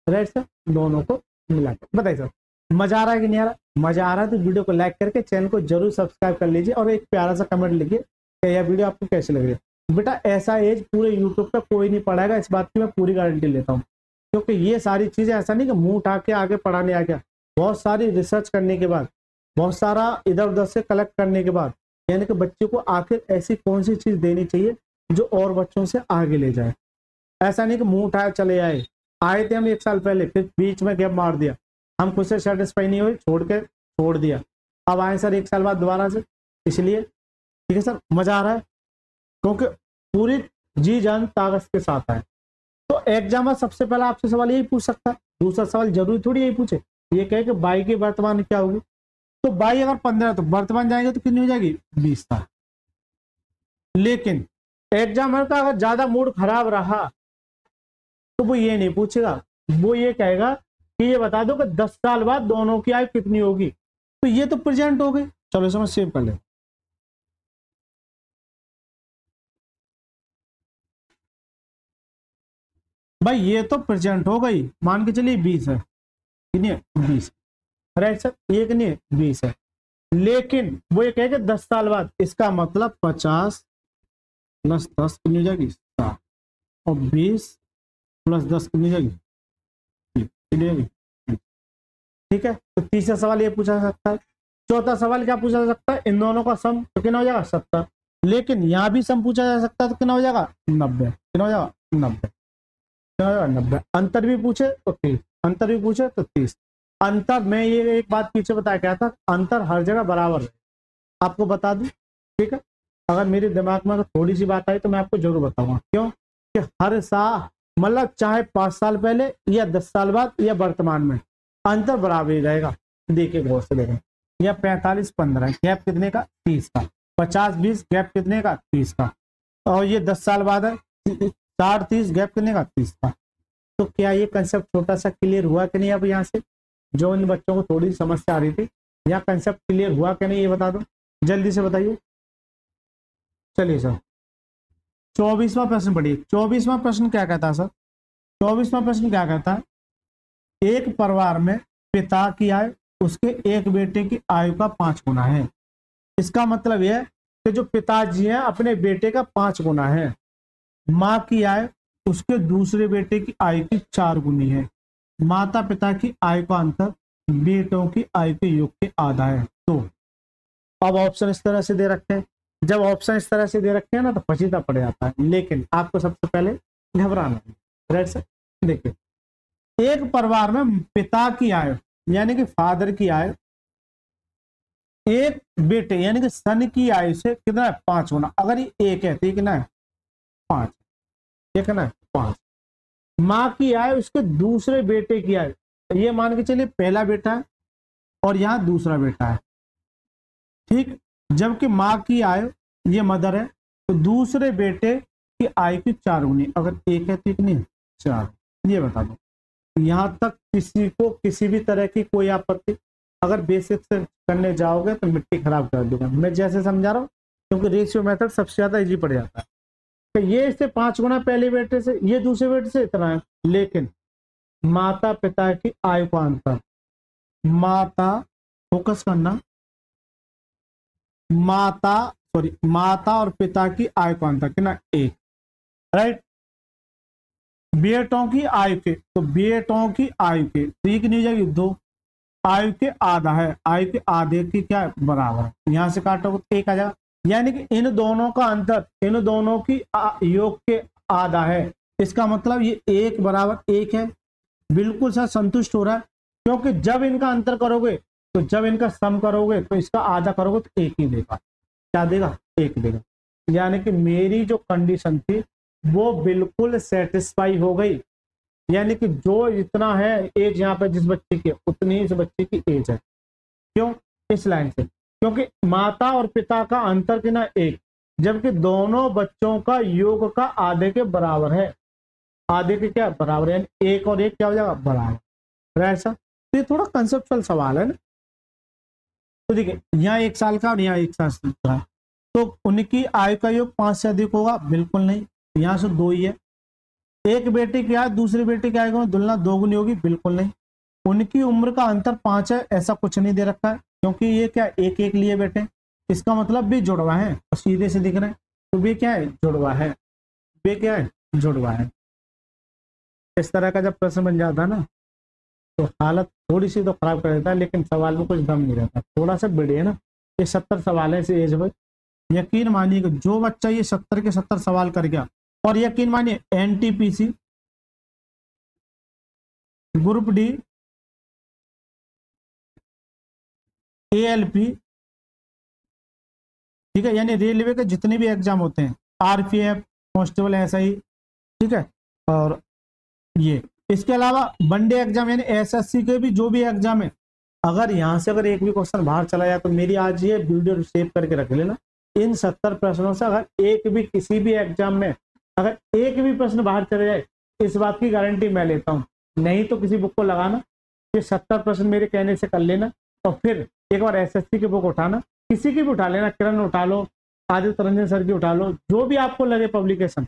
[SPEAKER 1] राइट सर, दोनों को मिला के बताइए सर, मजा आ रहा है कि नहीं आ रहा। मजा आ रहा है तो वीडियो को लाइक करके चैनल को जरूर सब्सक्राइब कर लीजिए और एक प्यारा सा कमेंट लिखिए कि यह वीडियो आपको कैसी लग रही है। बेटा ऐसा एज पूरे यूट्यूब पे कोई नहीं पढ़ाएगा, इस बात की मैं पूरी गारंटी लेता हूँ। क्योंकि ये सारी चीजें ऐसा नहीं कि मुंह उठा के आगे पढ़ाने आ गया, बहुत सारी रिसर्च करने के बाद, बहुत सारा इधर उधर से कलेक्ट करने के बाद, यानी कि बच्चे को आखिर ऐसी कौन सी चीज देनी चाहिए जो और बच्चों से आगे ले जाए। ऐसा नहीं कि मुंह उठाया चले आए थे हम 1 साल पहले, फिर बीच में गैप मार दिया, हम खुद से सेटिस्फाई नहीं हुए, छोड़ दिया, अब आए सर 1 साल बाद दोबारा से। इसलिए ठीक है सर, मजा आ रहा है क्योंकि पूरी जी जान ताकत के साथ आए। तो एग्जाम सबसे पहला आपसे सवाल यही पूछ सकता है, दूसरा सवाल जरूरी थोड़ी यही पूछे, ये कहे कि बाई की वर्तमान क्या होगी। तो बाई अगर 15 तो वर्तमान जाएंगे तो कितनी हो जाएगी, 20 था। लेकिन एग्जाम का अगर ज्यादा मूड खराब रहा तो वो ये नहीं पूछेगा, वो ये कहेगा कि ये बता दो कि 10 साल बाद दोनों की आयु कितनी होगी। तो ये तो प्रेजेंट हो गई। चलो इसमें सेव कर ले। भाई ये तो प्रेजेंट हो गई, मान के चलिए 20 है, कितनी है 20, राइट सर, ये कितनी है 20 है। लेकिन वो ये कहेगा 10 साल बाद, इसका मतलब 50 प्लस 10 कितनी हो जाएगी 60, और 20 प्लस 10 कितनी हो जाएगी, कितनी हो जाएगी। ठीक है, तो तीसरा सवाल ये पूछा जा सकता है। चौथा सवाल क्या पूछा जा सकता है, इन दोनों का सम तो कितना हो जाएगा 70, लेकिन यहाँ भी सम पूछा जा सकता है तो कितना हो जाएगा 90, कितना हो जाएगा 90, कितना हो जाएगा 90। अंतर भी पूछे तो 30, अंतर भी पूछे तो 30। अंतर में ये एक बात पीछे बताया क्या था, अंतर हर जगह बराबर है, आपको बता दूं। ठीक है, अगर मेरे दिमाग में थोड़ी सी बात आई तो मैं आपको जरूर बताऊंगा। क्यों कि हर साल मतलब चाहे 5 साल पहले या 10 साल बाद या वर्तमान में अंतर बराबर ही रहेगा। देखिए गौर से देखें, या 45-15 गैप कितने का 30 का, 50-20 गैप कितने का 30 का, और ये 10 साल बाद है 60-30 गैप कितने का 30 का। तो क्या ये कंसेप्ट छोटा सा क्लियर हुआ कि नहीं। अब यहाँ से जो इन बच्चों को थोड़ी समस्या आ रही थी, यहाँ कंसेप्ट क्लियर हुआ कि नहीं ये बता दो, जल्दी से बताइए। चलिए सर 24वां प्रश्न पढ़िए। 24वां प्रश्न क्या कहता है सर, 24वां प्रश्न क्या कहता है, एक परिवार में पिता की आयु उसके एक बेटे की आयु का 5 गुना है। इसका मतलब यह है कि जो पिताजी हैं अपने बेटे का 5 गुना है। माँ की आयु उसके दूसरे बेटे की आयु की 4 गुनी है। माता पिता की आयु का अंतर बेटों की आयु के योग के आधा है। तो अब ऑप्शन इस तरह से दे रखे हैं, जब ऑप्शन इस तरह से दे रखे हैं ना तो पचीता पड़ जाता है। लेकिन आपको सबसे पहले घबराना है, राइट सर। देखिए एक परिवार में पिता की आयु यानी कि फादर की आयु एक बेटे यानी कि सन की आयु से कितना है 5 गुना। अगर ये एक है तो कितना है 5, ये कितना है 5। माँ की आयु उसके दूसरे बेटे की आयु, ये मान के चलिए पहला बेटा है और यहाँ दूसरा बेटा है, ठीक। जबकि माँ की आयु ये मदर है, तो दूसरे बेटे की आयु की 4 गुनी। अगर एक है तो कितनी 4, ये बता दो। यहां तक किसी को किसी भी तरह की कोई आपत्ति, अगर बेसिक से करने जाओगे तो मिट्टी खराब कर दूंगा मैं जैसे समझा रहा हूँ, क्योंकि रेशियो मेथड सबसे ज्यादा इजी पड़ जाता है। तो ये इससे 5 गुना पहले बेटे से, ये दूसरे बेटे से इतना है। लेकिन माता पिता की आयु का अंतर, माता फोकस करना, माता और पिता की आयु का अंतर कितना 1, राइट। बेटों की आयु के, तो बेटों की आयु के तो ये कितनी हो जाएगी 2, आयु के आधा है, आयु के आधे की क्या बराबर है, यहां से काटोगे तो 1 आ जाएगा। यानी कि इन दोनों का अंतर इन दोनों की योग के आधा है। इसका मतलब ये 1 बराबर 1 है। बिल्कुल सर संतुष्ट हो रहा है, क्योंकि जब इनका अंतर करोगे तो जब इनका सम करोगे तो इसका आधा करोगे तो 1 ही देगा। क्या देगा 1 देगा। यानी कि मेरी जो कंडीशन थी वो बिल्कुल सेटिस्फाई हो गई। यानी कि जो इतना है एज यहाँ पे जिस बच्चे की उतनी इस बच्चे की एज है। क्यों इस लाइन से, क्योंकि माता और पिता का अंतर कितना 1, जबकि दोनों बच्चों का योग का आधे के बराबर है। आधे के क्या बराबर है, 1 और 1 क्या हो जाएगा बराबर, राइट सर। तो ये थोड़ा कंसेप्चुअल सवाल है ना। तो देखिए यहाँ 1 साल का और यहाँ 1 साल का, तो उनकी आयु का योग 5 से अधिक होगा, बिल्कुल नहीं, यहाँ से 2 ही है। एक बेटे की आयु दूसरे बेटे की आयु में तुलना 2 गुनी होगी, बिल्कुल नहीं। उनकी उम्र का अंतर 5 है, ऐसा कुछ नहीं दे रखा है, क्योंकि ये क्या 1-1 लिए बेटे, इसका मतलब भी जुड़वा है और सीधे से दिख रहे हैं, तो वे क्या है जुड़वा है, वे क्या है जुड़वा है। इस तरह का जब प्रश्न बन जाता है ना तो हालत थोड़ी सी तो खराब कर देता है, लेकिन सवाल में कुछ दम नहीं रहता, थोड़ा सा बड़े है ना। ये 70 सवाल है इस एज में, यकीन मानिए कि जो बच्चा ये 70 के 70 सवाल कर गया, और यकीन मानिए एनटीपीसी ग्रुप डी एएलपी, ठीक है, यानी रेलवे के जितने भी एग्जाम होते हैं, आरपीएफ कांस्टेबल एसआई, ठीक है, और ये इसके अलावा वनडे एग्जाम यानी एसएससी के भी जो भी एग्जाम है, अगर यहाँ से अगर एक भी क्वेश्चन बाहर चला जाए तो मेरी आज ये वीडियो सेव करके रख लेना। इन 70 प्रश्नों से अगर एक भी किसी भी एग्जाम में अगर एक भी प्रश्न बाहर चले जाए इस बात की गारंटी मैं लेता हूँ। नहीं तो किसी बुक को लगाना, ये 70% मेरे कहने से कर लेना, और फिर एक बार एसएससी की बुक उठाना, किसी की भी उठा लेना, किरण उठा लो, आदित्य रंजन सर की उठा लो, जो भी आपको लगे पब्लिकेशन,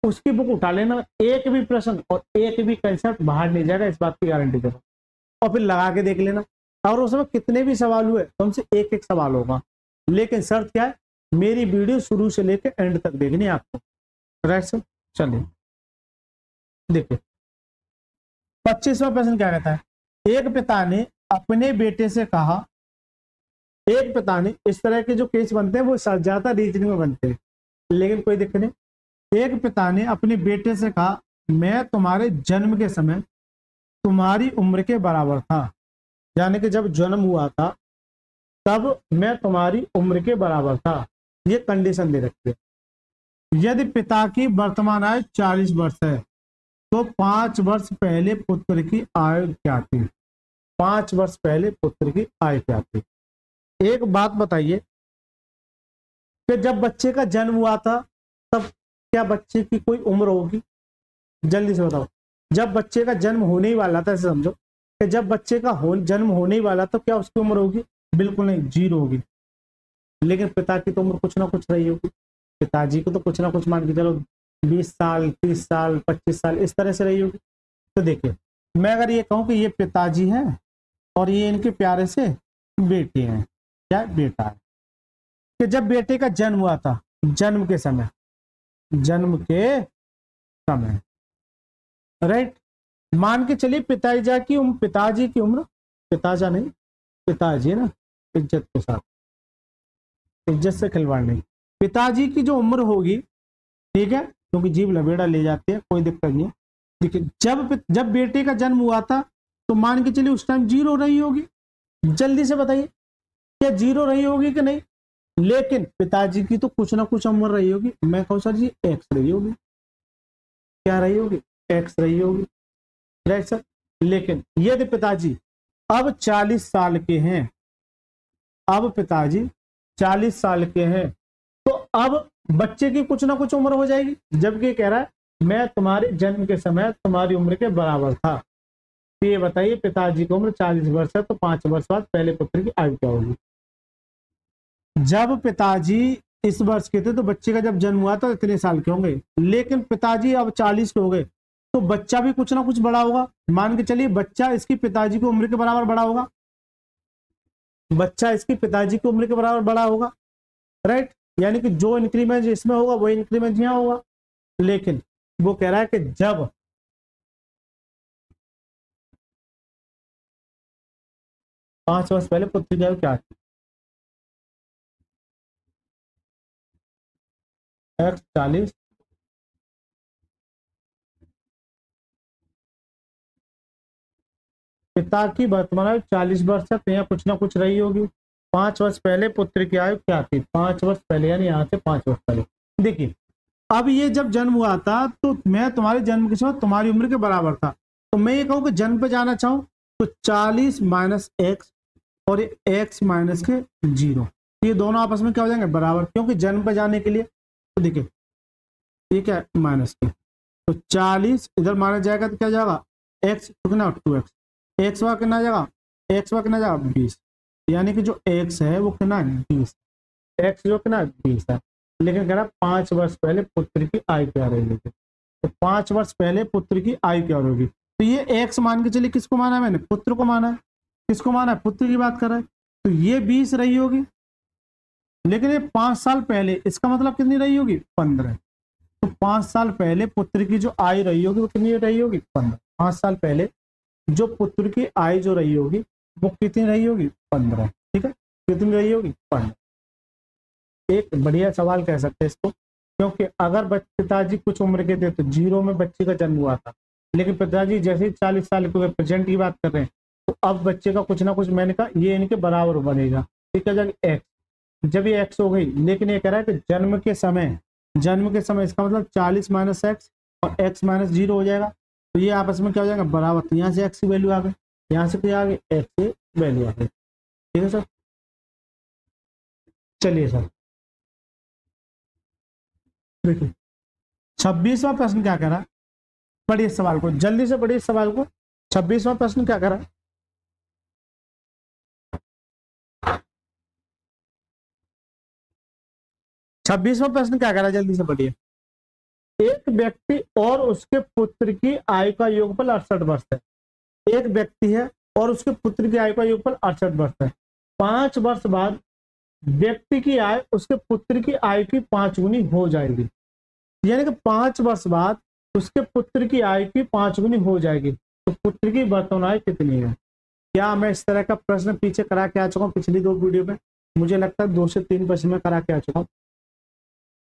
[SPEAKER 1] उसकी बुक उठा लेना। एक भी प्रश्न और एक भी कंसेप्ट बाहर नहीं जाएगा, इस बात की गारंटी दे रहा हूं। और फिर लगा के देख लेना, और उसमें कितने भी सवाल हुए तो उनसे एक एक सवाल होगा, लेकिन शर्त क्या है, मेरी वीडियो शुरू से लेकर एंड तक देखनी है आपको। राइट सर, चलिए देखिए 25वां प्रश्न क्या कहता है। एक पिता ने अपने बेटे से कहा, एक पिता ने, इस तरह के जो केस बनते हैं वो ज्यादा रीजनिंग में बनते हैं, लेकिन कोई दिक्कत नहीं। एक पिता ने अपने बेटे से कहा, मैं तुम्हारे जन्म के समय तुम्हारी उम्र के बराबर था, यानी कि जब जन्म हुआ था तब मैं तुम्हारी उम्र के बराबर था। ये कंडीशन दे रखी है। यदि पिता की वर्तमान आयु 40 वर्ष है तो 5 वर्ष पहले पुत्र की आयु क्या थी। 5 वर्ष पहले पुत्र की आयु क्या थी। एक बात बताइए कि जब बच्चे का जन्म हुआ था तब क्या बच्चे की कोई उम्र होगी, जल्दी से बताओ। जब बच्चे का जन्म होने ही वाला था, ऐसे समझो कि जब बच्चे का जन्म होने ही वाला तो क्या उसकी उम्र होगी, बिल्कुल नहीं, 0 होगी। लेकिन पिता की तो उम्र कुछ ना कुछ रही होगी, पिताजी को तो कुछ ना कुछ मान के चलो 20 साल, 30 साल, 25 साल, इस तरह से रही होगी। तो देखिए, मैं अगर ये कहूं कि ये पिताजी हैं और ये इनके प्यारे से बेटे हैं, क्या बेटा है, कि जब बेटे का जन्म हुआ था, जन्म के समय, जन्म के समय, राइट, मान के चलिए पिताजी की उम्र, पिताजा नहीं, पिताजी ना, इज्जत के साथ, इज्जत से खिलवाड़ नहीं, पिताजी की जो उम्र होगी, ठीक है, क्योंकि जीभ लबेड़ा ले जाती है, कोई दिक्कत नहीं है। देखिए, जब बेटे का जन्म हुआ था तो मान के चलिए उस टाइम 0 रही होगी। जल्दी से बताइए, क्या 0 रही होगी कि नहीं। लेकिन पिताजी की तो कुछ ना कुछ उम्र रही होगी। मैं कहूँ सर जी एक्स रही होगी, क्या रही होगी, एक्स रही होगी, राइट सर। लेकिन यदि पिताजी अब 40 साल के हैं, अब पिताजी 40 साल के हैं, तो अब बच्चे की कुछ ना कुछ उम्र हो जाएगी। जबकि कह रहा है मैं तुम्हारे जन्म के समय तुम्हारी उम्र के बराबर था। तो ये बताइए, पिताजी की उम्र 40 वर्ष है तो 5 वर्ष बाद पहले पुत्र की आयु क्या होगी। जब पिताजी इस वर्ष के थे तो बच्चे का जब जन्म हुआ तो इतने साल के होंगे, लेकिन पिताजी अब 40 के हो गए तो बच्चा भी कुछ ना कुछ बड़ा होगा। मान के चलिए बच्चा इसकी पिताजी की उम्र के बराबर बड़ा होगा, बच्चा इसकी पिताजी की उम्र के बराबर बड़ा होगा, राइट। यानी कि जो इंक्रीमेंट इसमें होगा वो इंक्रीमेंट यहाँ होगा। लेकिन वो कह रहा है कि जब 5 वर्ष पहले पुत्र की आयु क्या थी, एक्स 40, पिता की वर्तमान आयु 40 वर्ष है तो यहाँ कुछ ना कुछ रही होगी। 5 वर्ष पहले पुत्र की आयु क्या थी, 5 वर्ष पहले, यानी यहाँ से 5 वर्ष पहले। देखिए, अब ये जब जन्म हुआ था तो मैं तुम्हारे जन्म के समय तुम्हारी उम्र के बराबर था। तो मैं ये कहूँ कि जन्म पे जाना चाहूँ तो 40 माइनस एक्स और एक्स माइनस के 0, ये दोनों आपस में क्या हो जाएंगे, बराबर, क्योंकि जन्म पे जाने के लिए। तो देखिए ये क्या है, माइनस के, तो 40 इधर माइनस जाएगा तो क्या जाएगा, एक्स तो कितना 2x, एक्स का कितना जाएगा, एक्स का कितना जाएगा 20, यानी कि जो एक्स है वो कितना 20, एक्स जो कितना 20 है। लेकिन कह रहा 5 वर्ष पहले पुत्र की आयु क्या रहेगी, तो 5 वर्ष पहले पुत्र की आयु क्या होगी। तो ये एक्स मान के चलिए किसको माना है, मैंने पुत्र को माना है, किसको माना है, पुत्र की बात कर रहा है। तो ये 20 रही होगी, लेकिन ये 5 साल पहले, इसका मतलब कितनी रही होगी, 15। तो 5 साल पहले पुत्र की जो आयु रही होगी वो कितनी रही होगी, 15। 5 साल पहले जो पुत्र की आयु जो रही होगी वो कितनी रही होगी, 15। ठीक है, कितनी रही होगी, 15। एक बढ़िया सवाल कह सकते हैं इसको, क्योंकि अगर पिताजी कुछ उम्र के थे तो 0 में बच्चे का जन्म हुआ था, लेकिन पिताजी जैसे ही 40 साल के प्रेजेंट की बात कर रहे हैं तो अब बच्चे का कुछ ना कुछ, मैंने कहा ये इनके बराबर बनेगा। ठीक है, जब एक्स, जब ये एक्स हो गई, लेकिन ये कह रहा है कि जन्म के समय, जन्म के समय, इसका मतलब 40 माइनस एक्स और एक्स माइनस 0 हो जाएगा। तो ये आपस में क्या हो जाएगा, बराबर। तो यहाँ से एक्स की वैल्यू आ गई, यहाँ से क्या आ गई, एक्स की वैल्यू आ गई। ठीक है सर, चलिए सर देखिए 26वां प्रश्न क्या कह रहा है, पढ़िए सवाल को, जल्दी से पढ़िए सवाल को। 26वां प्रश्न क्या करा? 26वां प्रश्न क्या करा, जल्दी से पढ़िए। एक व्यक्ति और उसके पुत्र की आयु का योगफल 68 वर्ष है। एक व्यक्ति है और उसके पुत्र की आयु का योगफल 68 वर्ष है। 5 वर्ष बाद व्यक्ति की आयु उसके पुत्र की आयु की 5 गुनी हो जाएगी। यानी कि 5 वर्ष बाद उसके पुत्र की आयु की 5 गुनी हो जाएगी। तो पुत्र की वर्तमान आयु कितनी है? क्या मैं इस तरह का प्रश्न पीछे करा के आ चुका हूँ पिछली 2 वीडियो में? मुझे लगता है 2 से 3 प्रश्न में करा के आ चुका हूँ।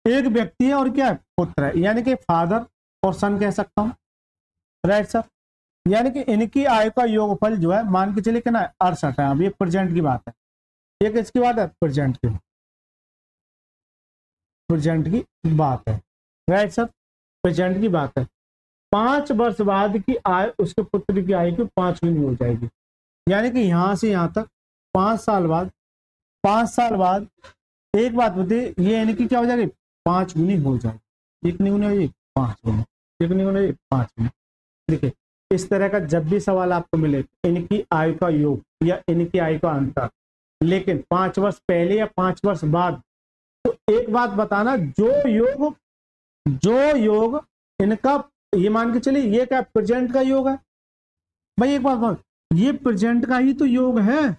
[SPEAKER 1] एक व्यक्ति है और क्या है? पुत्र है, यानी कि फादर और सन कह सकता हूँ, राइट सर। यानी कि इनकी आयु का योगफल जो है मान के चलिए कितना है? 68 है। अब ये प्रेजेंट की बात है, ये किसकी बात है? प्रेजेंट की बात है, राइट सर, प्रेजेंट की बात है। 5 वर्ष बाद की आयु उसके पुत्र की आयु की 5 गुनी हो जाएगी। यानी कि यहां से यहां तक 5 साल बाद, 5 साल बाद एक बात बताइए, ये इनकी क्या हो जाएगी? 5 गुनी हो जाएगी। 1 गुनी हो जाएगी 5 गुनी, 1 गुनी हो जाएगी 5 गुनी। देखिए इस तरह का जब भी सवाल आपको मिले, इनकी आयु का योग या इनकी आयु का अंतर, लेकिन 5 वर्ष पहले या 5 वर्ष बाद, तो एक बात बताना, जो योग इनका, ये मान के चलिए ये क्या प्रेजेंट का योग है भाई? एक बात, ये प्रेजेंट का ही तो योग है,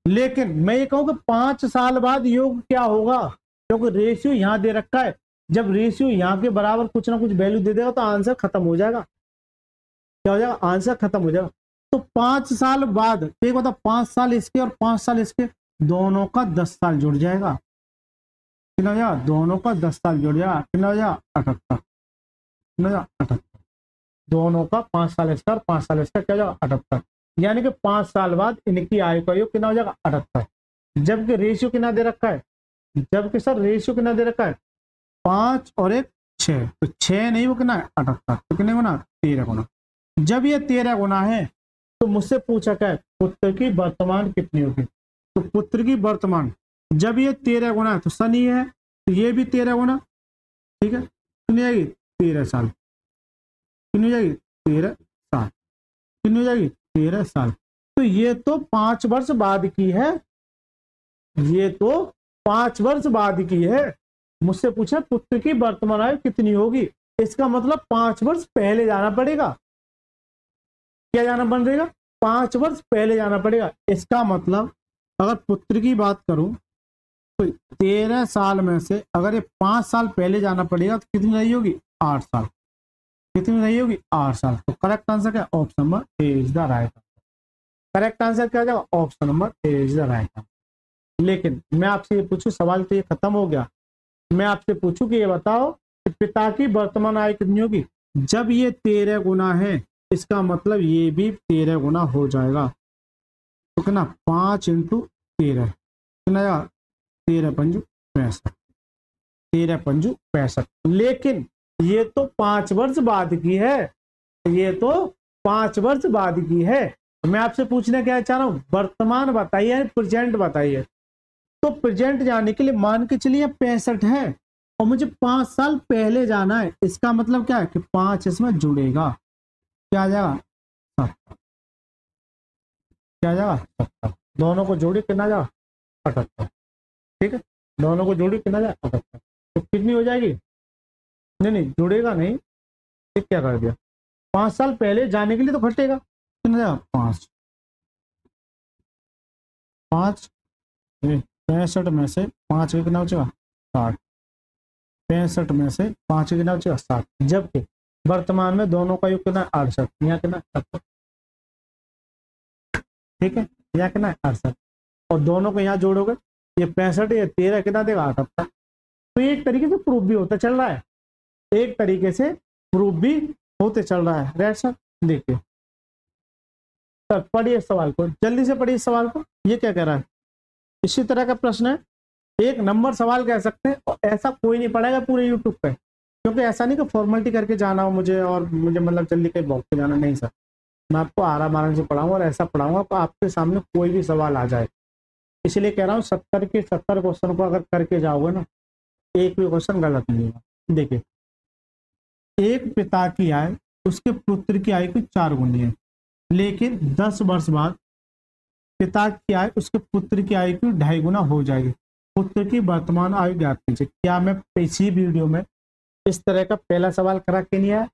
[SPEAKER 1] लेकिन मैं ये कहूं कि 5 साल बाद योग क्या होगा, क्योंकि रेशियो यहां दे रखा है। जब रेशियो यहां के बराबर कुछ ना कुछ वैल्यू दे देगा तो आंसर खत्म हो जाएगा। क्या हो जाएगा? आंसर खत्म हो जाएगा। तो 5 साल बाद एक बता, 5 साल इसके और 5 साल इसके, दोनों का 10 साल जुड़ जाएगा। कितना हो जाएगा? दोनों का 10 साल जुड़ जाएगा। कितना हो जाएगा? 78। 78। दोनों का 5 साल इसका और 5 साल इसका, क्या हो जाएगा? 78। यानी कि 5 साल बाद इनकी आयु का योग कितना हो जाएगा? 78। जबकि रेशियो कितना दे रखा है? जबकि सर रेशियो कितना दे रखा है? 5 और 1 6, तो 6 नहीं, वो कितना है? 78। तो कितने गुना? 13 गुना। जब ये 13 गुना है तो मुझसे पूछा क्या है? पुत्र की वर्तमान कितनी होगी? तो पुत्र की वर्तमान जब ये 13 गुना है तो सन ये है, तो ये भी 13 गुना, ठीक है, कितनी जाएगी? 13 साल। कितनी जाएगी? 13 साल। कितनी जाएगी? 13 साल। तो ये तो 5 वर्ष बाद की है, ये तो 5 वर्ष बाद की है। मुझसे पूछा पुत्र की वर्तमान आयु कितनी होगी, इसका मतलब 5 वर्ष पहले जाना पड़ेगा। क्या जाना पड़ेगा? 5 वर्ष पहले जाना पड़ेगा। इसका मतलब अगर पुत्र की बात करूं तो 13 साल में से अगर ये 5 साल पहले जाना पड़ेगा तो कितनी रही होगी? 8 साल। कितनी रही होगी? 8 साल। तो करेक्ट आंसर क्या? Option number A is the right answer. Correct answer क्या जाएगा? Option number A is the right answer. लेकिन मैं आपसे ये पूछूं, सवाल तो ये खत्म हो गया, मैं आपसे पूछूं कि ये बताओ कि पिता की वर्तमान आयु कितनी होगी? जब ये 13 गुना है, इसका मतलब ये भी 13 गुना हो जाएगा। तो कितना? 5 इंटू 13 कितना जाएगा? 13 पंजू 65। 13 पंजू 65। लेकिन ये तो 5 वर्ष बाद की है, ये तो 5 वर्ष बाद की है। मैं आपसे पूछने क्या चाह रहा हूं? वर्तमान बताइए, प्रेजेंट बताइए। तो प्रेजेंट जाने के लिए मान के चलिए 65 है और मुझे 5 साल पहले जाना है, इसका मतलब क्या है कि 5 इसमें जुड़ेगा, क्या आ जाएगा? 70। क्या आ जाएगा? 70। दोनों को जोड़ी कितना जाएगा? 78। ठीक है, दोनों को जोड़ी कितना जाएगा? 78। तो कितनी हो जाएगी? नहीं जुड़ेगा नहीं, ठीक, क्या कर दिया? 5 साल पहले जाने के लिए तो घटेगा, कितना जाएगा? 5। 65 में से 5 कितना हो जाएगा? 60। 65 में से 5 कितना हो जाएगा? 60। जबकि वर्तमान में दोनों का योग कितना? 68। यहाँ कितना? 70। ठीक है, यहाँ कितना? 68। और दोनों को यहाँ जोड़ोगे, ये 65 या 13 कितना देगा? 78। तो एक तरीके से प्रूफ भी होता चल रहा है, एक तरीके से प्रूफ भी होते चल रहा है, राइट सर। देखिए सर, पढ़िए सवाल को, जल्दी से पढ़िए सवाल को। ये क्या कह रहा है? इसी तरह का प्रश्न है, 1 नंबर सवाल कह सकते हैं, और ऐसा कोई नहीं पढ़ाएगा पूरे यूट्यूब पे, क्योंकि ऐसा नहीं कि फॉर्मेलिटी करके जाना हो मुझे और मुझे मतलब जल्दी कहीं बॉक्स पे जाना, नहीं सर। मैं आपको आराम से पढ़ाऊंगा और ऐसा पढ़ाऊंगा तो आपके सामने कोई भी सवाल आ जाए। इसलिए कह रहा हूँ 70 के 70 क्वेश्चन को अगर करके जाओगे ना, एक भी क्वेश्चन गलत नहीं होगा। देखिए एक पिता की आय उसके पुत्र की आय की 4 गुनी है, लेकिन 10 वर्ष बाद पिता की आय उसके पुत्र की आय की 2.5 गुना हो जाएगी। पुत्र की वर्तमान आयु ज्ञात कीजिए। क्या मैं पिछली वीडियो में इस तरह का पहला सवाल करा के नहीं आया?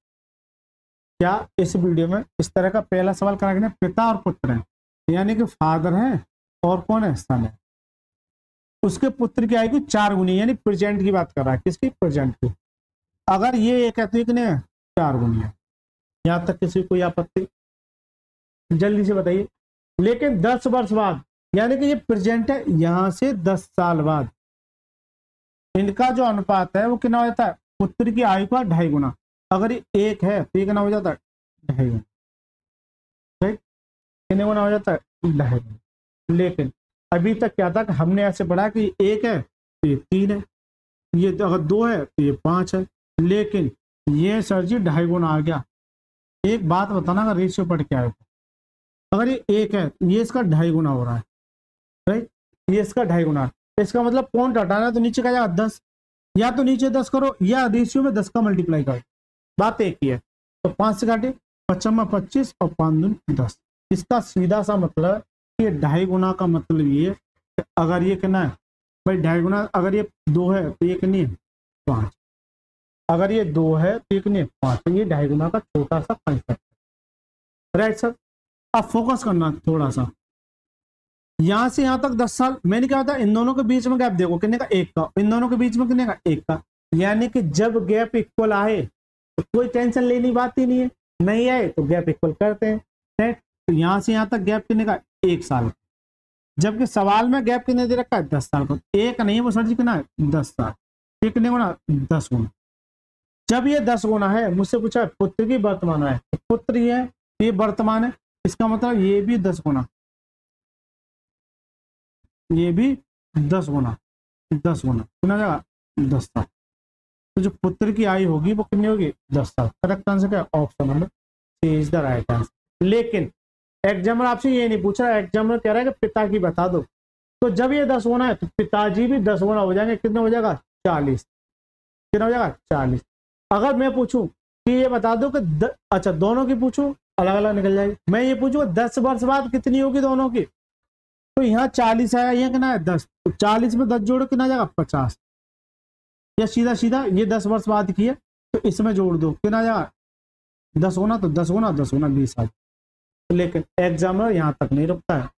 [SPEAKER 1] क्या इस वीडियो में इस तरह का पहला सवाल करा के नहीं? पिता और पुत्र हैं, यानी कि फादर है और कौन है? सन है। उसके पुत्र की आयु की 4 गुनी, यानी प्रेजेंट की बात कर रहा है। किसकी? प्रेजेंट की। अगर ये एक है तो एक नहीं 4 गुनी है। यहां तक किसी कोई आपत्ति? जल्दी से बताइए। लेकिन 10 वर्ष बाद, यानी कि ये प्रेजेंट है, यहां से 10 साल बाद इनका जो अनुपात है वो कितना हो जाता है? पुत्र की आयु का 2.5 गुना। अगर ये एक है तो ये कितना हो जाता है? 2.5 गुना। ठीक, कितने गुना हो जाता है? 2.5 गुना। लेकिन अभी तक क्या था कि हमने ऐसे पढ़ा कि एक है तो ये 3 है, ये अगर 2 है तो ये 5 है। लेकिन ये सर जी 2.5 गुना आ गया। एक बात बताना, अगर रेशियो पढ़ के आए, अगर ये एक है ये इसका 2.5 गुना हो रहा है, राइट? ये इसका 2.5 गुना है। इसका मतलब पॉइंट हटाना है तो नीचे का जाएगा 10, या तो नीचे 10 करो या रेशियो में 10 का मल्टीप्लाई करो। बात एक ही है। तो 5 से काटे, 5 में 25 और 5 दूनी 10। इसका सीधा सा मतलब ये 2.5 गुना का मतलब ये, अगर ये कितना है भाई 2.5 गुना, अगर ये 2 है तो ये कितनी है? 5। अगर ये 2 है तो ये कितनी है? 5। तो ये 2.5 गुना का छोटा सा कंसेप्ट, राइट सर? अब फोकस करना थोड़ा सा, यहां से यहां तक 10 साल। मैंने क्या होता है, इन दोनों के बीच में गैप देखो कितने का? 1 का। इन दोनों के बीच में कितने का? 1 का। यानी कि जब गैप इक्वल आए तो कोई टेंशन लेनी बात ही नहीं है, नहीं आए तो गैप इक्वल करते हैं। तो यहां से यहां तक गैप कितने का? 1 साल। जबकि सवाल में गैप कितने दे रखा है? 10 साल का। एक नहीं है वो सर जी, कितना है? 10 साल। ये कितने गुना? 10 गुना। जब ये 10 गुना है, मुझसे पूछा है पुत्र की वर्तमान है, तो पुत्र ये है, ये वर्तमान है, इसका मतलब ये भी 10 गुना, ये भी 10 गुना, 10 गुना कितना जाएगा? 10 साल। तो जो पुत्र की आयु होगी वो कितनी होगी? 10 साल। करेक्ट आंसर क्या? Option number C is the right answer. लेकिन एग्जामिनर आपसे ये नहीं पूछ रहा है, एग्जामिनर कह रहा है कि पिता की बता दो। तो जब ये 10 गुना है तो पिताजी भी 10 गुना हो जाएंगे। कितना हो जाएगा? 40। कितना हो जाएगा? 40। अगर मैं पूछूं कि ये बता दो कि अच्छा दोनों की पूछूं, अलग अलग निकल जाएगी। मैं ये पूछूंगा 10 वर्ष बाद कितनी होगी दोनों की, तो यहाँ 40 आया, यहाँ कितना है? 10। तो 40 में 10 जोड़ो कितना जाएगा? 50। या सीधा सीधा ये 10 वर्ष बाद की है तो इसमें जोड़ दो, कितना जाएगा? 10 गुना, तो 10 गुना 10 गुना 20 साल। लेकिन एग्जामिनर यहाँ तक नहीं रुकता है,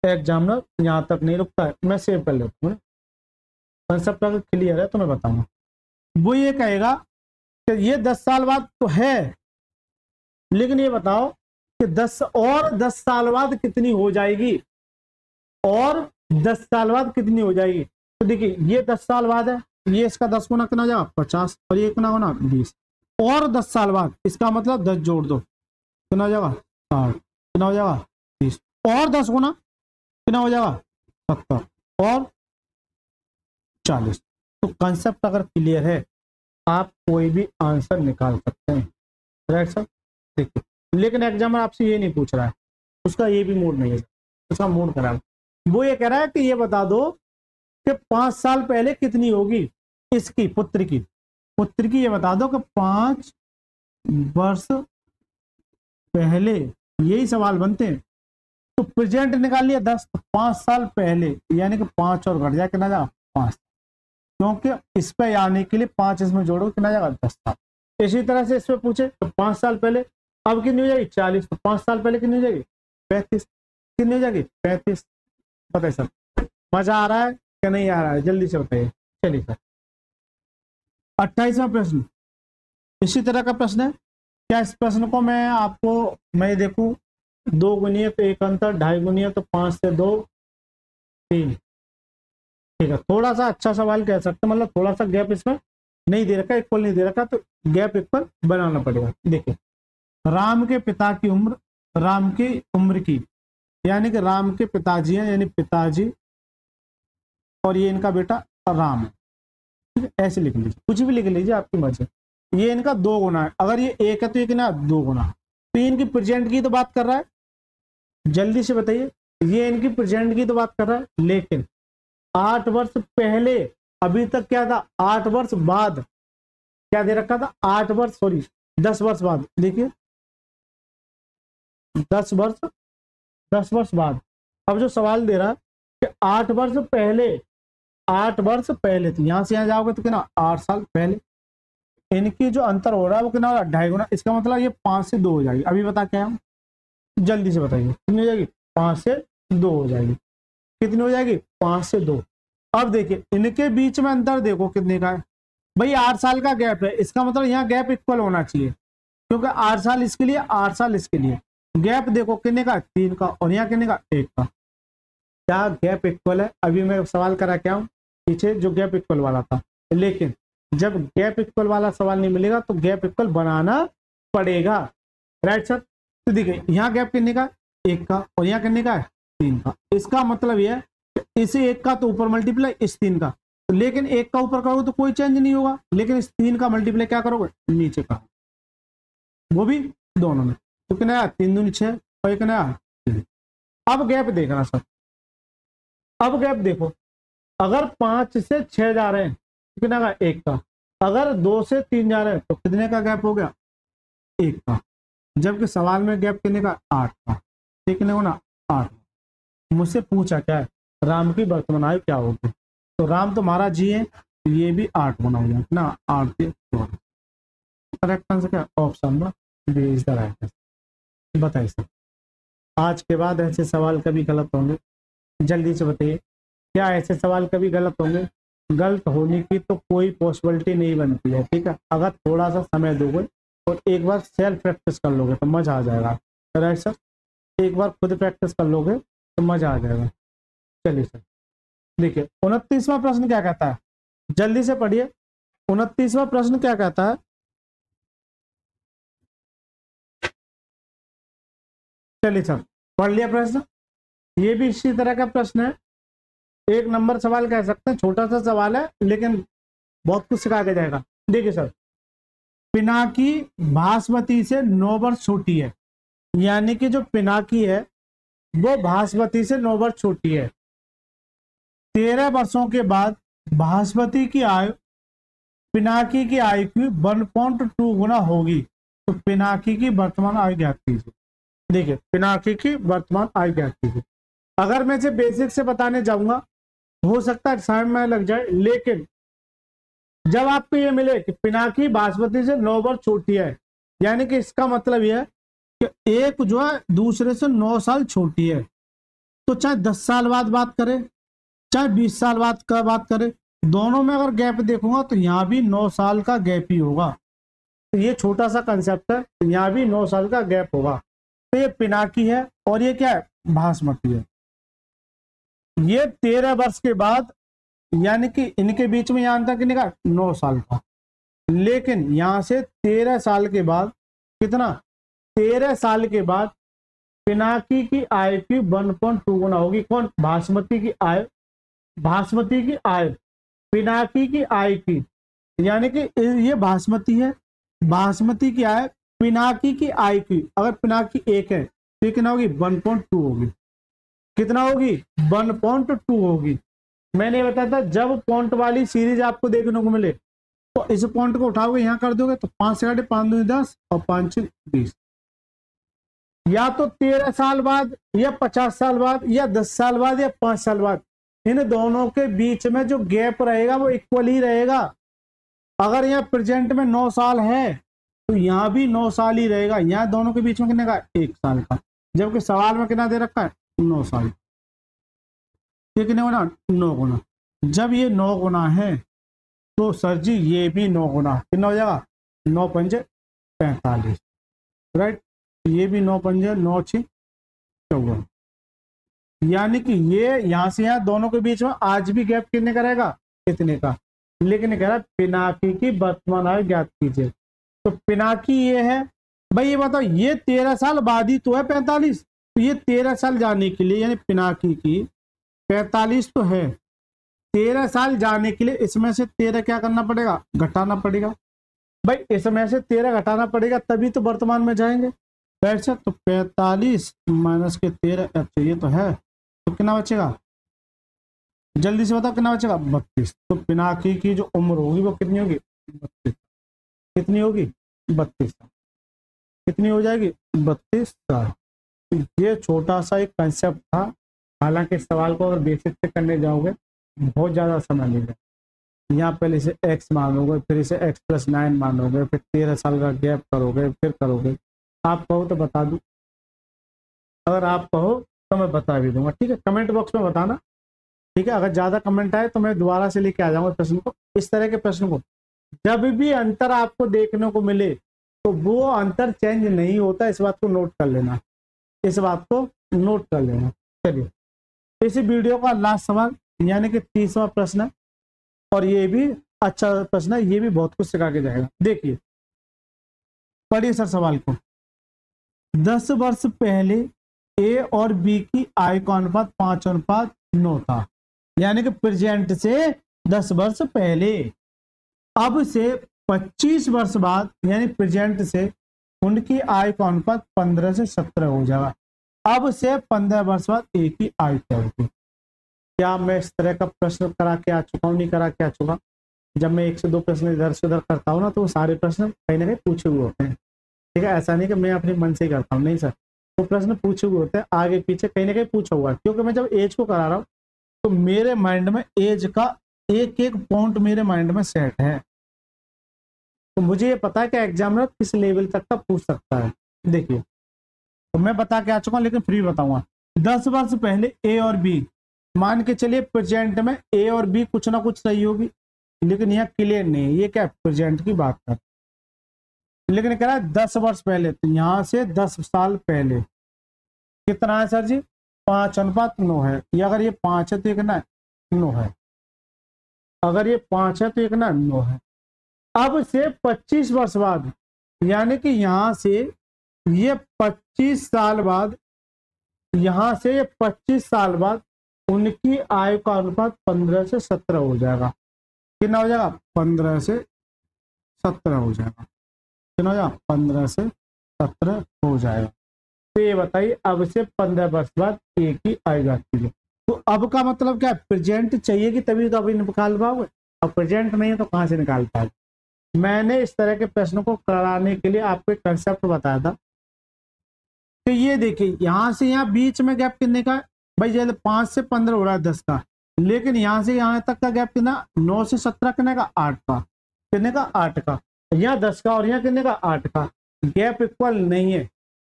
[SPEAKER 1] एग्जामिनर यहाँ तक नहीं रुकता है। मैं सेव कर लेता हूँ, कंसेप्ट अगर क्लियर है तो मैं बताऊंगा। वो ये कहेगा कि ये 10 साल बाद तो है, लेकिन ये बताओ कि 10 साल बाद कितनी हो जाएगी, और 10 साल बाद कितनी हो जाएगी। तो देखिए ये 10 साल बाद है, ये इसका 10 गुना कितना जाएगा? 50, और ये कितना गुना? 20। और 10 साल बाद, इसका मतलब 10 जोड़ दो, कितना हो जाएगा? 60। कितना हो जाएगा? 30। और 10 गुना कितना हो जाएगा? 70। और 40। तो कंसेप्ट अगर क्लियर है आप कोई भी आंसर निकाल सकते हैं, राइट सर? देखिए, लेकिन एग्जामिनर आपसे ये नहीं पूछ रहा है, उसका ये भी मूड नहीं है, उसका मूड खराब। वो ये कह रहा है कि ये बता दो कि 5 साल पहले कितनी होगी इसकी, पुत्र की। पुत्र की ये बता दो कि 5 वर्ष पहले, यही सवाल बनते हैं। तो प्रेजेंट निकाल लिया 10, तो 5 साल पहले, यानी कि 5 और घट जाए कितना जाएगा? 5। क्योंकि इस पे आने के लिए 5 इसमें जोड़ो कितना जाएगा? 10 साल। इसी तरह से इस पे पूछे तो 5 साल पहले अब कितनी हो जाएगी? 40। तो 5 साल पहले कितनी हो जाएगी? 35। कितनी हो जाएगी? 35। पता है सर? मजा आ रहा है क्या नहीं आ रहा है? जल्दी से बताइए। चलिए सर, 28वां प्रश्न इसी तरह का प्रश्न है। क्या इस प्रश्न को मैं देखूं 2 गुनी तो 1 अंतर, 2.5 गुनी तो 5 से 2 3। ठीक है, थोड़ा सा अच्छा सवाल कह सकते, मतलब थोड़ा सा गैप इसमें नहीं दे रखा, इक्वल नहीं दे रखा, तो गैप इक्वल बनाना पड़ेगा। देखिए, राम के पिता की उम्र राम की उम्र की, यानी कि राम के पिताजी हैं, यानी पिताजी, और ये इनका बेटा राम है। ठीक है, ऐसे लिख लीजिए, कुछ भी लिख लीजिए आपकी मर्जी। ये इनका 2 गुना है, अगर ये 1 है तो ये कितना? 2 गुना। तो इनकी प्रेजेंट की तो बात कर रहा है, जल्दी से बताइए, ये इनकी प्रेजेंट की तो बात कर रहा है, लेकिन 8 वर्ष पहले, अभी तक क्या था? 8 वर्ष बाद क्या दे रखा था, 8 वर्ष, सॉरी 10 वर्ष बाद, देखिए 10 वर्ष, 10 वर्ष बाद। अब जो सवाल दे रहा है कि 8 वर्ष पहले, 8 वर्ष पहले थी, यहां से यहां जाओगे तो कितना, 8 साल पहले, इनकी जो अंतर हो रहा है वो कितना हो रहा है, 2.5 गुना। इसका मतलब ये 5 से 2 हो जाएगी। अभी बता क्या हम, जल्दी से बताइए कितनी हो जाएगी, 5 से 2 हो जाएगी। कितनी हो जाएगी, 5 से 2। अब देखिए इनके बीच में अंतर देखो कितने का है भाई, 8 साल का गैप है, इसका मतलब यहाँ गैप इक्वल होना चाहिए, क्योंकि 8 साल इसके लिए, 8 साल इसके लिए। गैप देखो कितने का, 3 का, और यहाँ कितने का, 1 का। क्या गैप इक्वल है? अभी मैं सवाल करा क्या हूँ पीछे, जो गैप इक्वल वाला था, लेकिन जब गैप इक्वल वाला सवाल नहीं मिलेगा तो गैप इक्वल बनाना पड़ेगा, राइट सर। तो देखिए यहाँ गैप कितने का, 1 का, और यहाँ कितने का है, 3 का। इसका मतलब यह है इसे 1 का तो ऊपर मल्टीप्लाई इस 3 का, लेकिन 1 का ऊपर करोगे तो कोई चेंज नहीं होगा, लेकिन इस 3 का मल्टीप्लाई क्या करोगे, नीचे का, वो भी दोनों में। तो कितना, 3 दूनी 6, और एक नया 3। अब गैप देखना सर, अब गैप देखो, अगर 5 से 6 जा रहे हैं तो कितना का, 1 का। अगर 2 से 3 जा रहे हैं तो कितने का गैप हो गया, 1 का। जबकि सवाल में गैप कितने का, 8 का। कितने हो ना, 8। मुझसे पूछा क्या है, राम की वर्तमान आयु क्या होगी, तो राम तो हमारा जी है, तो ये भी 8 गुना हो जाए ना, 8 के 2। करेक्ट आंसर क्या, option B is the right answer. बताइए सर, आज के बाद ऐसे सवाल कभी गलत होंगे, जल्दी से बताइए, क्या ऐसे सवाल कभी गलत होंगे? गलत होने की तो कोई पॉसिबिलिटी नहीं बनती है, ठीक है। अगर थोड़ा सा समय दोगे और एक बार सेल्फ प्रैक्टिस कर लोगे तो मजा आ जाएगा, राइट सर। एक बार खुद प्रैक्टिस कर लोगे तो मजा आ जाएगा। चलिए सर, देखिए 29वां प्रश्न क्या कहता है, जल्दी से पढ़िए। 29वां प्रश्न क्या कहता है, चलिए सर पढ़ लिया प्रश्न। ये भी इसी तरह का प्रश्न है, 1 नंबर सवाल कह सकते हैं, छोटा सा सवाल है लेकिन बहुत कुछ सिखा के जाएगा। देखिए सर, पिनाकी भास्वती से 9 वर्ष छोटी है, यानी कि जो पिनाकी है वो भास्वती से 9 वर्ष छोटी है। 13 वर्षों के बाद भास्वती की आयु पिनाकी की आयु की 1.2 गुना होगी, तो पिनाकी की वर्तमान आयु ज्ञात कीजिए। देखिए पिनाकी की वर्तमान आयु ज्ञात कीजिए। अगर मैं इसे बेसिक से बताने जाऊंगा हो सकता है समय में लग जाए, लेकिन जब आपको ये मिले कि पिनाकी बासमती से 9 वर्ष छोटी है, यानी कि इसका मतलब यह है कि एक जो है दूसरे से 9 साल छोटी है, तो चाहे 10 साल बाद बात करें चाहे 20 साल बाद का बात करें, दोनों में अगर गैप देखूंगा तो यहाँ भी 9 साल का गैप ही होगा। तो ये छोटा सा कंसेप्ट है, यहाँ भी 9 साल का गैप होगा। तो ये पिनाकी है और ये क्या है, बासमती है। ये 13 वर्ष के बाद, यानी कि इनके बीच में यहाँ अंतर कितने का, 9 साल का। लेकिन यहां से 13 साल के बाद कितना, 13 साल के बाद पिनाकी की आयु की 1.2 गुना होगी। कौन, बासमती की आयु, बासमती की आयु पिनाकी की आयु की, यानी कि ये बासमती है, बासमती की आयु पिनाकी की आयु की, अगर पिनाकी 1 है तो ये कितना होगी, 1.2 होगी। कितना होगी, 1.2 होगी। मैंने बताया था जब पॉइंट वाली सीरीज आपको देखने को मिले तो इस पॉइंट को उठाओगे यहाँ कर दोगे तो 5 से 5 2 10 और 5 20, या तो 13 साल बाद या 50 साल बाद या 10 साल बाद या 5 साल बाद, इन दोनों के बीच में जो गैप रहेगा वो इक्वल ही रहेगा। अगर यहाँ प्रेजेंट में 9 साल है तो यहाँ भी 9 साल ही रहेगा। यहाँ दोनों के बीच में कितने का, 1 साल का, जबकि सवाल में कितना दे रखा है, 9 साल। ये कितने गुना, 9 गुना। जब ये 9 गुना है तो सर जी ये भी 9 गुना, कितना हो जाएगा, 9 पंजे 45, राइट। ये भी 9 पंजे 9 6 54, यानी कि ये यहाँ से यहाँ दोनों के बीच में आज भी गैप कितने का रहेगा, कितने का। लेकिन कह रहा पिनाकी की वर्तमान आयु ज्ञात कीजिए। तो पिनाकी ये है भाई, ये बताओ ये 13 साल बाद ही तो है 45, तो ये 13 साल जाने के लिए, यानी पिनाकी की 45 तो है, 13 साल जाने के लिए इसमें से 13 क्या करना पड़ेगा, घटाना पड़ेगा। भाई इसमें से 13 घटाना पड़ेगा तभी तो वर्तमान में जाएंगे, वैसे तो 45 माइनस के 13, अच्छा ये तो है, तो कितना बचेगा, जल्दी से बताओ कितना बचेगा, 32। तो पिनाकी की जो उम्र होगी वो कितनी होगी, 32। कितनी होगी 32 साल। कितनी हो जाएगी 32 साल। ये छोटा सा एक कंसेप्ट था, हालांकि इस सवाल को अगर बेसिक से करने जाओगे बहुत ज़्यादा समय लेगा। यहाँ पहले इसे x मानोगे, फिर इसे x+9 मानोगे, फिर 13 साल का गैप करोगे, फिर करोगे। आप कहो तो बता दूं, अगर आप कहो तो मैं बता भी दूंगा, ठीक है। कमेंट बॉक्स में बताना, ठीक है। अगर ज़्यादा कमेंट आए तो मैं दोबारा से लेके आ जाऊंगा प्रश्न को। इस तरह के प्रश्न को जब भी अंतर आपको देखने को मिले तो वो अंतर चेंज नहीं होता, इस बात को नोट कर लेना, इस बात को नोट कर लेना। चलिए, इस वीडियो का लास्ट सवाल यानी कि 30वां प्रश्न है, और ये भी अच्छा प्रश्न है, ये भी बहुत कुछ सिखा के जाएगा। देखिए, पढ़िए सर सवाल को। 10 वर्ष पहले ए और बी की आय का अनुपात 5:9 था, यानी कि प्रेजेंट से 10 वर्ष पहले। अब से 25 वर्ष बाद यानी प्रेजेंट से उनकी आय का अनुपात 15 से 17 हो जाएगा। अब से 15 वर्ष बाद ए की आय क्या होगी? क्या मैं इस तरह का प्रश्न करा के आ चुका हूँ, नहीं करा के आ चुका? जब मैं 1 से 2 प्रश्न इधर से उधर करता हूँ ना, तो वो सारे प्रश्न कहीं ना कहीं पूछे हुए होते हैं, ठीक है। ऐसा नहीं कि मैं अपने मन से ही करता हूँ, नहीं सर, वो प्रश्न पूछे हुए होते हैं, आगे पीछे कहीं ना कहीं पूछा हुआ है। क्योंकि मैं जब एज को करा रहा हूँ तो मेरे माइंड में एज का एक एक पॉइंट मेरे माइंड में सेट है, तो मुझे ये पता है कि एग्जामिनर किस लेवल तक का पूछ सकता है। देखिए, तो मैं बता के आ चुका हूँ, लेकिन फ्री बताऊंगा। 10 वर्ष पहले ए और बी, मान के चलिए प्रेजेंट में ए और बी कुछ ना कुछ सही होगी, लेकिन यहाँ क्लियर नहीं है, ये क्या प्रेजेंट की बात कर, लेकिन कह रहा है 10 वर्ष पहले, तो यहाँ से 10 साल पहले कितना है सर जी? 5:9 है। ये अगर ये 5 है तो एक ना 9 है, अगर ये 5 है तो एक ना 9 है। अब से 25 वर्ष बाद, यानी कि यहाँ से ये 25 साल बाद, यहाँ से ये 25 साल बाद उनकी आय का अनुपात 15 से 17 हो जाएगा। कितना हो जाएगा? 15 से 17 हो जाएगा। कितना हो जाएगा? 15 से 17 हो जाएगा। तो ये बताइए, अब से 15 वर्ष बाद एक ही आय जाती है, तो अब का मतलब क्या? प्रेजेंट चाहिए कि तभी तो अभी निकाल पाओगे, अब प्रेजेंट नहीं है तो कहाँ से निकाल पाओगे? मैंने इस तरह के प्रश्नों को कराने के लिए आपको एक कंसेप्ट बताया था कि ये देखिए, यहाँ से यहाँ बीच में गैप कितने का है भाई? जैसे 5 से 15 हो रहा है 10 का, लेकिन यहाँ से यहाँ तक का गैप कितना? 9 से 17 कितने का? 8 का। कितने का? 8 का। यहाँ 10 का और यहाँ कितने का? 8 का। गैप इक्वल नहीं है।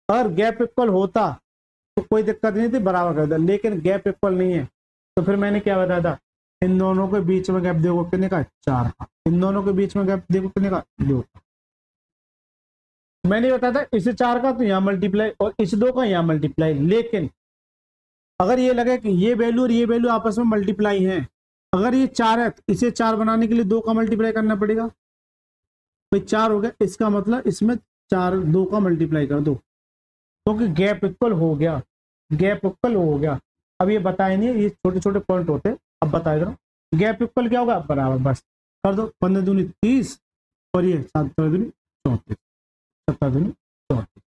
[SPEAKER 1] अगर गैप इक्वल होता तो कोई दिक्कत नहीं थी, बराबर कर दिया, लेकिन गैप इक्वल नहीं है। तो फिर मैंने क्या बताया था? इन दोनों के बीच में गैप देखो कितने का? 4 का। इन दोनों के बीच में गैप देखो कितने का? 2 का। मैंने बताया था इस 4 का तो यहाँ मल्टीप्लाई और इस 2 का यहाँ मल्टीप्लाई, लेकिन अगर ये लगे कि ये वैल्यू और ये वैल्यू आपस में मल्टीप्लाई है, अगर ये 4 है तो इसे 4 बनाने के लिए 2 का मल्टीप्लाई करना पड़ेगा। भाई 4 हो गया, इसका मतलब इसमें 2 का मल्टीप्लाई कर दो, क्योंकि गैप इक्वल हो गया, गैप इक्वल हो गया। अब ये बताए नहीं, ये छोटे छोटे पॉइंट होते हैं, अब बताए दो गैप इक्वल क्या होगा? बराबर, बस कर दो। 15 दूनी 30 और ये 7 दूनी 34, 17 दूनी 34,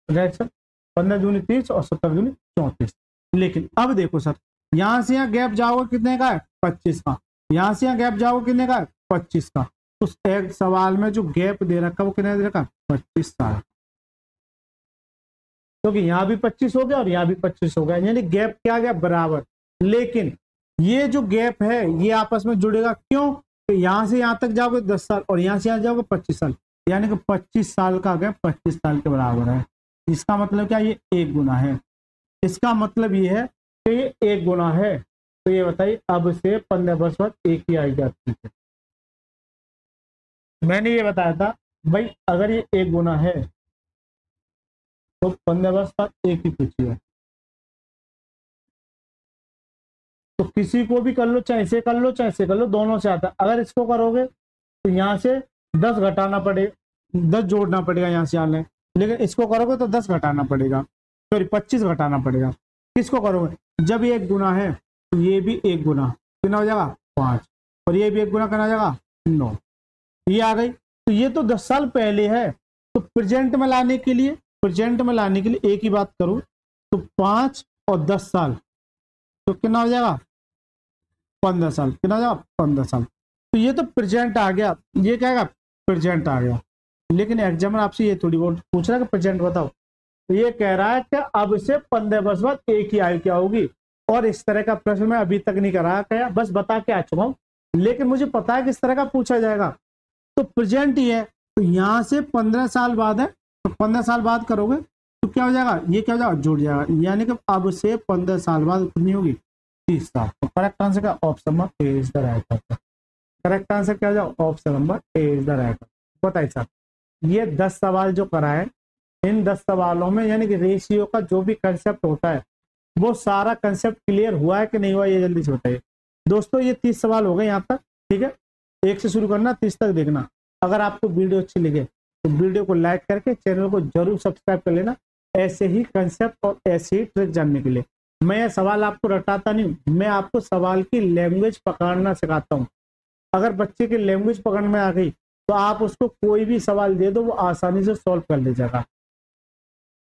[SPEAKER 1] राइट सर? 15 दूनी 30 और 17 दूनी 34। लेकिन अब देखो सर, यहाँ से यहाँ गैप जाओगे कितने का है? 25 का। यहाँ से यहाँ गैप जाओगे कितने का है? 25 का। उस एक सवाल में जो गैप दे रखा वो कितना दे रखा? 25 साल। क्योंकि यहाँ भी 25 हो गया और यहाँ भी 25 हो गया, यानी गैप क्या गया? बराबर। लेकिन ये जो गैप है ये आपस में जुड़ेगा, क्यों? कि यहाँ से यहाँ तक जाओगे 10 साल और यहाँ से यहाँ जाओगे 25 साल, यानी कि 25 साल का गैप 25 साल के बराबर है। इसका मतलब क्या? ये 1 गुना है। इसका मतलब ये है कि ये 1 गुना है। तो ये बताइए, अब से 15 वर्ष बाद एक ही आई जाती है। मैंने ये बताया था भाई, अगर ये 1 गुना है तो 15 वर्ष बाद एक ही पूछिए, तो किसी को भी कर लो, चाहे इसे कर लो चाहे इसे कर लो, दोनों से आता है। अगर इसको करोगे तो यहाँ से 10 घटाना पड़ेगा, 10 जोड़ना पड़ेगा यहाँ से आने, लेकिन इसको करोगे तो 10 घटाना पड़ेगा, सॉरी 25 घटाना पड़ेगा। किसको करोगे? जब ये 1 गुना है तो ये भी 1 गुना, कितना हो जाएगा? 5, और ये भी 1 गुना करना जाएगा 9। ये आ गई। तो ये तो 10 साल पहले है, तो प्रेजेंट में लाने के लिए, प्रेजेंट में लाने के लिए एक ही बात करूं तो 5 और 10 साल तो कितना हो जाएगा? 15 साल। कितना हो जाएगा? 15 साल। तो ये तो प्रेजेंट आ गया। ये क्या है? प्रेजेंट आ गया। लेकिन एग्जामिनर आपसे ये थोड़ी बहुत पूछ रहा है कि प्रेजेंट बताओ, तो ये कह रहा है कि अब से 15 वर्ष बाद एक ही आयु क्या होगी। और इस तरह का प्रश्न मैं अभी तक नहीं करा क्या, बस बता के आ चुका हूं, लेकिन मुझे पता है किस तरह का पूछा जाएगा। तो प्रेजेंट ही है, तो यहां से 15 साल बाद है, तो 15 साल बाद करोगे तो क्या हो जाएगा, ये क्या हो जाएगा, जुड़ जाएगा। यानी कि अब से 15 साल बाद कितनी होगी, 30 साल। तो करेक्ट आंसर का option number A is the right answer. Correct answer क्या हो जाएगा, option number A is the right answer. बताइए साहब, ये 10 सवाल जो कराए, इन 10 सवालों में यानी कि रेशियो का जो भी कंसेप्ट होता है वो सारा कंसेप्ट क्लियर हुआ है कि नहीं हुआ, ये जल्दी से बताइए दोस्तों। ये 30 सवाल हो गए यहाँ तक, ठीक है। 1 से शुरू करना, 30 तक देखना। अगर आपको वीडियो अच्छी लगे तो वीडियो को लाइक करके चैनल को जरूर सब्सक्राइब कर लेना, ऐसे ही कंसेप्ट और ऐसे ही ट्रिक जानने के लिए। मैं ये सवाल आपको रटाता नहीं, मैं आपको सवाल की लैंग्वेज पकड़ना सिखाता हूँ। अगर बच्चे की लैंग्वेज पकड़ में आ गई तो आप उसको कोई भी सवाल दे दो, वो आसानी से सॉल्व कर ले जाएगा,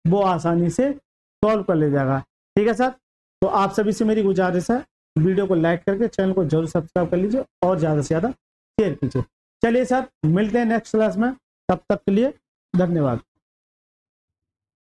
[SPEAKER 1] वो आसानी से सॉल्व कर ले जाएगा। ठीक है सर, तो आप सभी से मेरी गुजारिश है, वीडियो को लाइक करके चैनल को जरूर सब्सक्राइब कर लीजिए और ज्यादा से ज्यादा शेयर कीजिए। चलिए सर, मिलते हैं नेक्स्ट क्लास में, तब तक के लिए धन्यवाद।